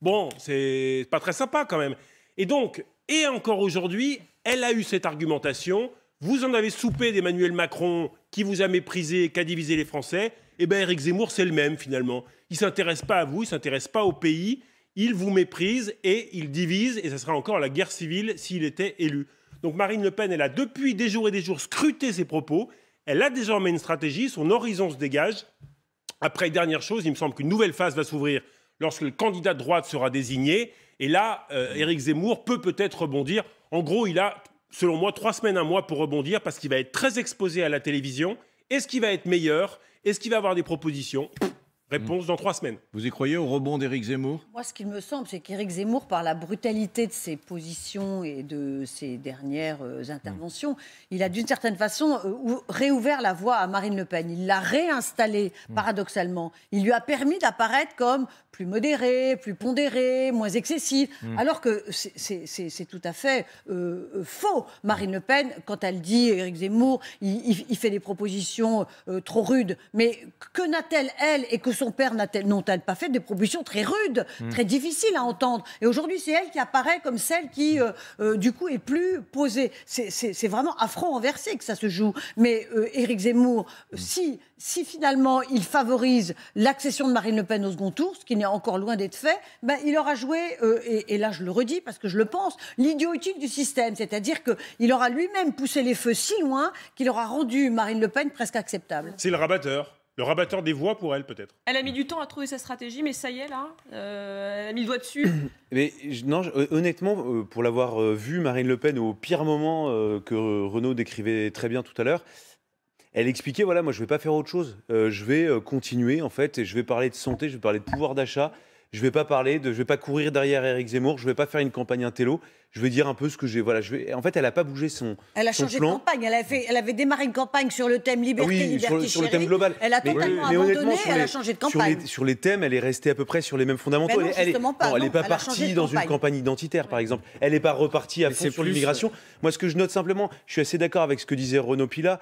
bon, c'est pas très sympa quand même. Et donc, et encore aujourd'hui, elle a eu cette argumentation. Vous en avez soupé d'Emmanuel Macron qui vous a méprisé, qui a divisé les Français. Eh bien, Éric Zemmour, c'est le même finalement. Il ne s'intéresse pas à vous, il ne s'intéresse pas au pays. Il vous méprise et il divise. Et ça sera encore la guerre civile s'il était élu. Donc Marine Le Pen, elle a depuis des jours et des jours scruté ses propos. Elle a désormais une stratégie, son horizon se dégage. Après, dernière chose, il me semble qu'une nouvelle phase va s'ouvrir lorsque le candidat de droite sera désigné. Et là, Éric Zemmour peut-être rebondir. En gros, il a, selon moi, 3 semaines, 1 mois pour rebondir parce qu'il va être très exposé à la télévision. Est-ce qu'il va être meilleur? Est-ce qu'il va avoir des propositions? Réponse dans 3 semaines. Vous y croyez au rebond d'Éric Zemmour? Moi, ce qu'il me semble, c'est qu'Éric Zemmour, par la brutalité de ses positions et de ses dernières interventions, il a d'une certaine façon réouvert la voie à Marine Le Pen. Il l'a réinstallée, paradoxalement. Il lui a permis d'apparaître comme plus modéré, plus pondéré, moins excessif, alors que c'est tout à fait faux. Marine Le Pen, quand elle dit Éric Zemmour, il fait des propositions trop rudes. Mais que n'a-t-elle, elle, et que son père n'ont-elles pas fait des propositions très rudes, très difficiles à entendre? Et aujourd'hui, c'est elle qui apparaît comme celle qui, du coup, est plus posée. C'est vraiment à front renversé que ça se joue. Mais Éric Zemmour, si finalement il favorise l'accession de Marine Le Pen au second tour, ce qui n'est encore loin d'être fait, ben, il aura joué, et là je le redis parce que je le pense, l'idiot utile du système. C'est-à-dire qu'il aura lui-même poussé les feux si loin qu'il aura rendu Marine Le Pen presque acceptable. C'est le rabatteur. Le rabatteur des voix pour elle, peut-être. Elle a mis du temps à trouver sa stratégie, mais ça y est, là, elle a mis le doigt dessus. Mais honnêtement, pour l'avoir vu, Marine Le Pen, au pire moment que Renaud décrivait très bien tout à l'heure, elle expliquait, voilà, moi je vais pas faire autre chose. Je vais continuer, en fait, et je vais parler de santé, je vais parler de pouvoir d'achat. Je vais pas courir derrière Éric Zemmour, je vais pas faire une campagne intello. Je vais dire un peu ce que j'ai. Voilà, en fait, elle n'a pas bougé son. Elle a changé plan. de campagne. Elle avait démarré une campagne sur le thème liberté, liberté, sur le thème global. Elle a totalement abandonné. Elle a changé de campagne. Sur les thèmes, elle est restée à peu près sur les mêmes fondamentaux. Non, elle n'est pas elle partie dans une campagne identitaire, par exemple. Elle n'est pas repartie à fond sur l'immigration. Moi, ce que je note simplement, je suis assez d'accord avec ce que disait Renaud Pilat.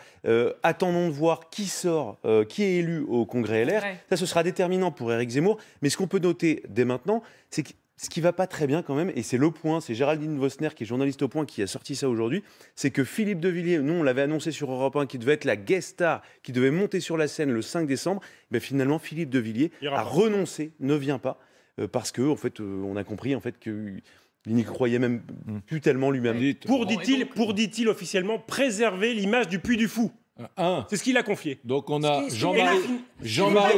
Attendons de voir qui sort, qui est élu au Congrès LR. Ouais. Ça, ce sera déterminant pour Éric Zemmour. Mais ce qu'on peut noter dès maintenant, c'est que ce qui ne va pas très bien quand même, et c'est Le Point, c'est Géraldine Vosner qui est journaliste au Point qui a sorti ça aujourd'hui, c'est que Philippe de Villiers, nous on l'avait annoncé sur Europe 1, qui devait être la guest star, qui devait monter sur la scène le 5 décembre, mais finalement Philippe de Villiers a renoncé, ne vient pas, parce que en fait, on a compris en fait qu'il n'y croyait même plus tellement lui-même. Pour, dit-il officiellement, préserver l'image du Puy du Fou. C'est ce qu'il a confié. Donc on a Jean-Marie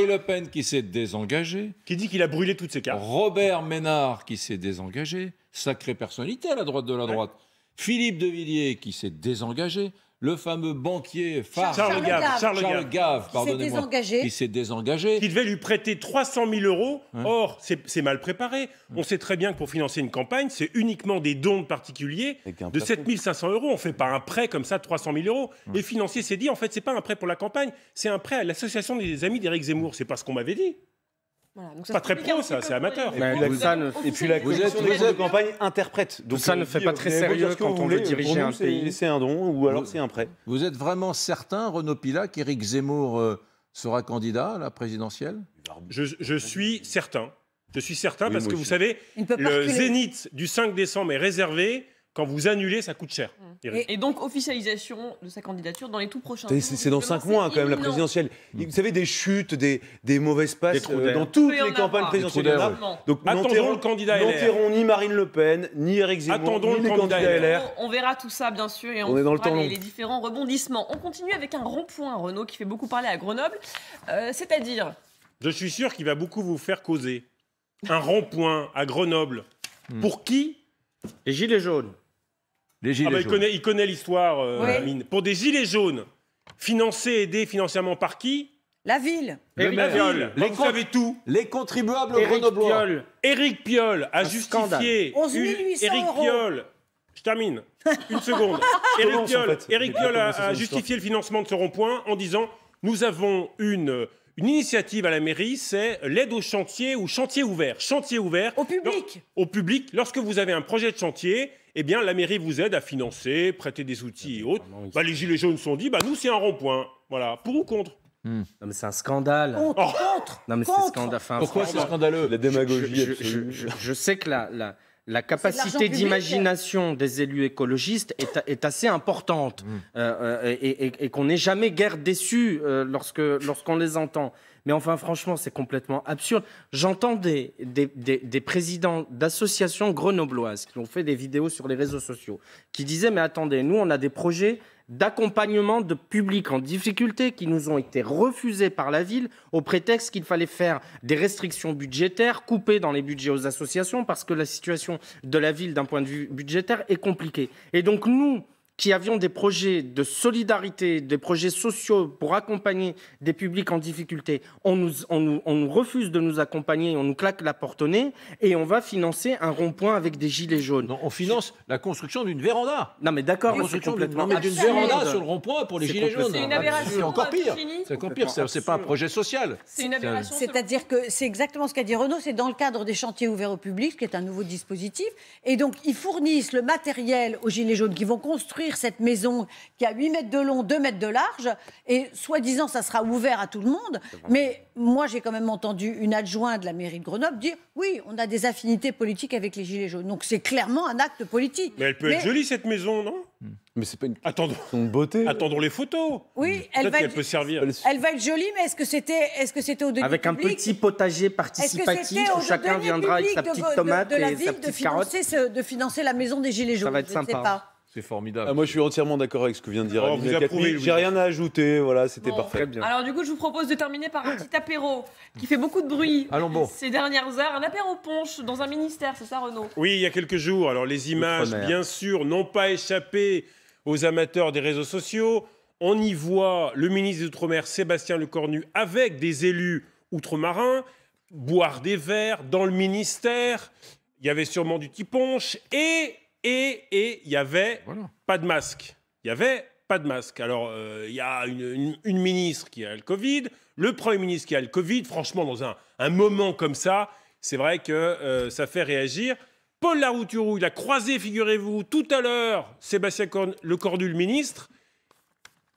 Le Pen qui s'est désengagé. Qui dit qu'il a brûlé toutes ses cartes. Robert Ménard qui s'est désengagé. Sacrée personnalité à la droite de la droite. Philippe de Villiers qui s'est désengagé. Le fameux banquier phare Charles Gave, pardonnez-moi, qui s'est désengagé. Qui devait lui prêter 300 000 €. Or, c'est mal préparé. On sait très bien que pour financer une campagne, c'est uniquement des dons de particuliers de 7 500 €. On ne fait pas un prêt comme ça de 300 000 €. Les financiers s'est dit, en fait, ce n'est pas un prêt pour la campagne, c'est un prêt à l'association des amis d'Éric Zemmour. C'est pas ce qu'on m'avait dit. Voilà, donc pas très pro, ça, c'est amateur. Et puis la commission de campagne interprète. Donc ça ne fait pas très sérieux quand on veut diriger un pays. C'est un don ou alors c'est un prêt. Vous êtes vraiment certain, Renaud Pilat, qu'Éric Zemmour sera candidat à la présidentielle ? Je suis certain. Je suis certain parce que vous savez, le zénith du 5 décembre est réservé. Quand vous annulez, ça coûte cher. Et donc, officialisation de sa candidature dans les tout prochains jours. C'est dans 5 mois, quand même, la présidentielle. Vous savez, des chutes, des mauvaises passes dans toutes les campagnes présidentielles. Donc, attendons le candidat LR. N'enterrons ni Marine Le Pen, ni Éric Zemmour, ni les candidats LR. On verra tout ça, bien sûr, et on verra les différents rebondissements. On continue avec un rond-point, Renaud, qui fait beaucoup parler à Grenoble. C'est-à-dire... Je suis sûr qu'il va beaucoup vous faire causer. Un rond-point à Grenoble. Pour qui ? Les Gilets jaunes. Il connaît l'histoire, Amine. Pour des gilets jaunes, financés, aidés financièrement par qui ? La ville. La ville. Vous savez tout. Les contribuables grenoblois. Éric Piolle a justifié. 11 800 Éric Piolle. Je termine. Une seconde. Éric Piolle a justifié le financement de ce rond-point en disant nous avons une initiative à la mairie, c'est l'aide au chantier ou chantier ouvert. Chantier ouvert. Au public. Au public. Lorsque vous avez un projet de chantier, eh bien, la mairie vous aide à financer, prêter des outils et autres. Les Gilets jaunes se sont dit, nous, c'est un rond-point. Voilà. Pour ou contre ? Non, mais c'est un scandale. Contre. Non, mais c'est scandaleux. Pourquoi c'est scandaleux ? La démagogie. Je sais que la capacité d'imagination des élus écologistes est assez importante et qu'on n'est jamais guère déçu lorsqu'on les entend. Mais enfin, franchement, c'est complètement absurde. J'entends des présidents d'associations grenobloises qui ont fait des vidéos sur les réseaux sociaux, qui disaient, mais attendez, nous, on a des projets d'accompagnement de publics en difficulté qui nous ont été refusés par la ville au prétexte qu'il fallait faire des restrictions budgétaires, couper dans les budgets aux associations parce que la situation de la ville d'un point de vue budgétaire est compliquée. Et donc nous, qui avions des projets de solidarité, des projets sociaux pour accompagner des publics en difficulté, on nous refuse de nous accompagner, on nous claque la porte au nez et on va financer un rond-point avec des gilets jaunes. Non, on finance la construction d'une véranda. Non mais d'accord, c'est complètement... d'une véranda sur le rond-point pour les gilets jaunes. C'est une aberration. C'est encore pire. C'est encore pire, c'est pas un projet social. C'est une aberration. C'est-à-dire que c'est exactement ce qu'a dit Renaud, c'est dans le cadre des chantiers ouverts au public, ce qui est un nouveau dispositif. Et donc, ils fournissent le matériel aux gilets jaunes qui vont construire cette maison qui a 8 mètres de long, 2 mètres de large, et soi-disant ça sera ouvert à tout le monde, mais moi j'ai quand même entendu une adjointe de la mairie de Grenoble dire oui, on a des affinités politiques avec les Gilets jaunes, donc c'est clairement un acte politique. Mais elle peut être jolie cette maison, non ? Mais c'est pas une Attendons beauté. Attendons les photos. Oui, elle peut servir. Elle va être jolie, mais est-ce que c'était au denier avec public ? Un petit potager participatif où chacun viendra avec sa petite tomate et sa petite carotte. De financer la maison des Gilets jaunes. Ça va être sympa. c'était formidable. Moi, je suis entièrement d'accord avec ce que vient de dire Oh, Amina vous approuvez, Katmi. Louis. J'ai rien à ajouter, voilà, c'était Bon. parfait. Très bien. Alors du coup, je vous propose de terminer par un petit apéro qui fait beaucoup de bruit Allons bon. ces dernières heures. Un apéro punch dans un ministère, c'est ça Renaud? Oui, il y a quelques jours. Alors les images, Outre-mer. bien sûr, n'ont pas échappé aux amateurs des réseaux sociaux. On y voit le ministre des Outre-mer, Sébastien Lecornu, avec des élus outre-marins, boire des verres dans le ministère. Il y avait sûrement du petit punch et il y avait pas de masque. Il y avait pas de masque. Alors, il y a une ministre qui a le Covid, le Premier ministre qui a le Covid. Franchement, dans un moment comme ça, c'est vrai que ça fait réagir. Paul Larouturou, il a croisé, figurez-vous, tout à l'heure, Sébastien Lecornu, le ministre.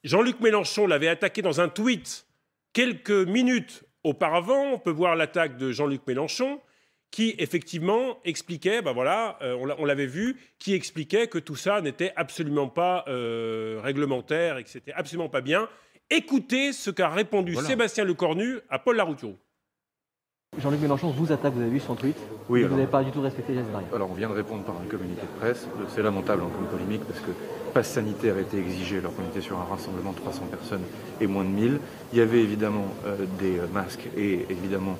Jean-Luc Mélenchon l'avait attaqué dans un tweet quelques minutes auparavant. On peut voir l'attaque de Jean-Luc Mélenchon qui, effectivement, expliquait, on l'avait vu, qui expliquait que tout ça n'était absolument pas réglementaire et que c'était absolument pas bien. Écoutez ce qu'a répondu Sébastien Lecornu à Paul Larouturou. Jean-Luc Mélenchon vous attaque, vous avez vu son tweet. Oui, vous n'avez pas du tout respecté les gestes barrières. Alors on vient de répondre par un communiqué de presse. C'est lamentable en tant que polémique parce que le pass sanitaire a été exigé alors qu'on était sur un rassemblement de 300 personnes et moins de 1000. Il y avait évidemment des masques et évidemment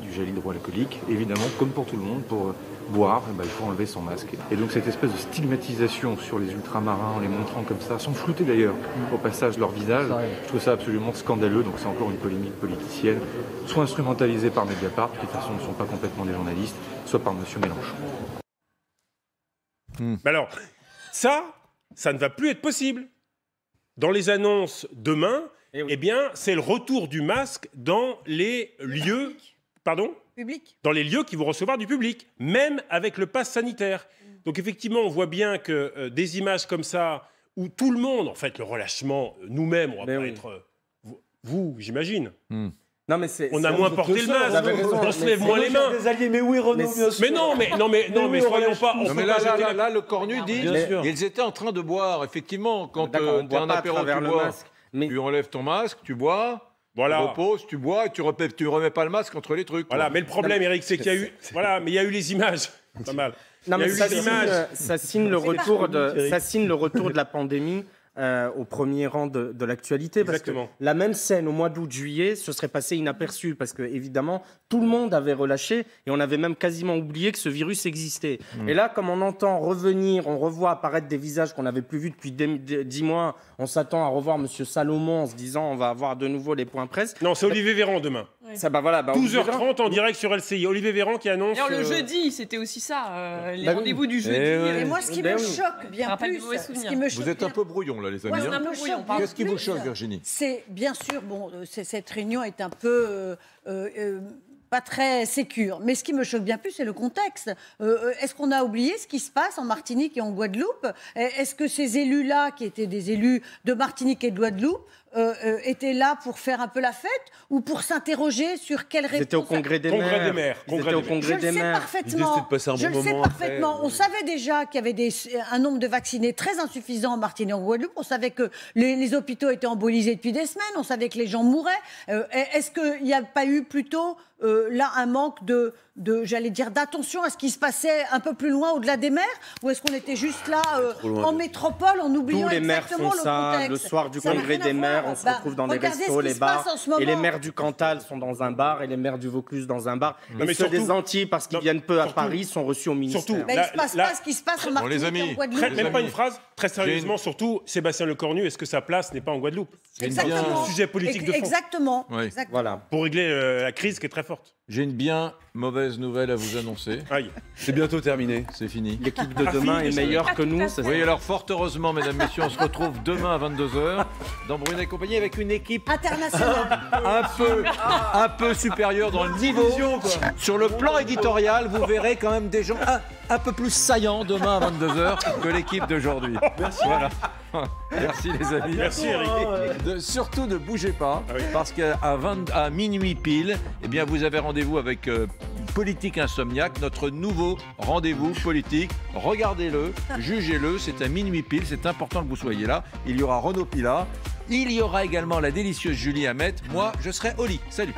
du gel hydroalcoolique. Évidemment, comme pour tout le monde, pour boire, il faut enlever son masque. Et donc cette espèce de stigmatisation sur les ultramarins en les montrant comme ça, sans flouter d'ailleurs au passage leur visage, je trouve ça absolument scandaleux. Donc c'est encore une polémique politicienne, soit instrumentalisée par Mediapart, qui de toute façon ne sont pas complètement des journalistes, soit par M. Mélenchon. Mais alors, ça ne va plus être possible. Dans les annonces demain, eh bien, c'est le retour du masque dans les lieux... Pardon ? Public. Dans les lieux qui vont recevoir du public, même avec le pass sanitaire. Donc effectivement, on voit bien que des images comme ça, où tout le monde, en fait, le relâchement, nous-mêmes, on va pas être... vous, j'imagine. Non, mais on a moins porté le masque, on se lève moins les mains. Des alliés, mais oui, Renaud, bien sûr. Mais soyons pas... Là, le Cornu dit, ils étaient en train de boire, effectivement, quand tu as un apéro, tu bois, tu enlèves ton masque, tu bois... Voilà. Tu reposes, tu bois, tu remets pas le masque entre les trucs. Voilà, mais le problème, Eric, c'est qu'il y a eu... Voilà, mais il y a eu les images. Pas mal. Non, mais ça signe le retour de la pandémie au premier rang de l'actualité. Parce que la même scène au mois d'août-juillet se serait passée inaperçue parce que, évidemment, tout le monde avait relâché et on avait même quasiment oublié que ce virus existait. Et là, comme on entend revenir, on revoit apparaître des visages qu'on n'avait plus vus depuis 10 mois, on s'attend à revoir M. Salomon en se disant on va avoir de nouveau les points presse. Non, c'est Olivier Véran demain. Ouais. Ça, 12h30 en direct sur LCI. Olivier Véran qui annonce... Alors, le jeudi, c'était aussi ça, les rendez-vous du jeudi. Et moi, ce qui me choque bien plus... Vous êtes un peu brouillon, là, les amis. Qu'est-ce qui vous choque, Virginie? C'est bien sûr, cette réunion est un peu pas très sécure. Mais ce qui me choque bien plus, c'est le contexte. Est-ce qu'on a oublié ce qui se passe en Martinique et en Guadeloupe? Est-ce que ces élus-là, qui étaient des élus de Martinique et de Guadeloupe, étaient là pour faire un peu la fête ou pour s'interroger sur quelle réponse... C'était au Congrès des maires. Je le sais parfaitement. Je le sais parfaitement. On savait déjà qu'il y avait un nombre de vaccinés très insuffisant en Martinique et en Guadeloupe. On savait que les hôpitaux étaient embolisés depuis des semaines. On savait que les gens mouraient. Est-ce qu'il n'y a pas eu plutôt là un manque j'allais dire, d'attention à ce qui se passait un peu plus loin, au-delà des mers? Ou est-ce qu'on était juste là en métropole en oubliant exactement le contexte? Tous les maires font ça. Le soir du Congrès des maires, on se retrouve dans des restos, les bars. Et les maires du Cantal sont dans un bar et les maires du Vaucluse dans un bar. Et ceux des Antilles, parce qu'ils viennent peu à Paris, sont reçus au ministère. Mais il ne se passe pas ce qui se passe en Martinique et en Guadeloupe. Même pas une phrase. Très sérieusement, surtout, Sébastien Lecornu, est-ce que sa place n'est pas en Guadeloupe? Exactement. C'est un sujet politique de fond. Exactement. Oui. Voilà. Pour régler la crise qui est très forte. J'ai une bien mauvaise nouvelle à vous annoncer. Aïe. C'est bientôt terminé. C'est fini. L'équipe de demain est meilleure que nous. Oui, alors fort heureusement, mesdames, messieurs, on se retrouve demain à 22h dans Brunet et compagnie avec une équipe internationale un peu supérieure dans le niveau. Sur le plan éditorial, vous verrez quand même des gens un peu plus saillants demain à 22h que l'équipe d'aujourd'hui. Merci. Voilà. Merci les amis. Merci Eric. Surtout ne bougez pas, parce qu'à minuit pile, eh bien, vous avez rendez-vous avec Politique Insomniaque, notre nouveau rendez-vous politique. Regardez-le, jugez-le, c'est à minuit pile, c'est important que vous soyez là. Il y aura Renaud Pilat, il y aura également la délicieuse Julie Hamet. Moi, je serai au lit. Salut.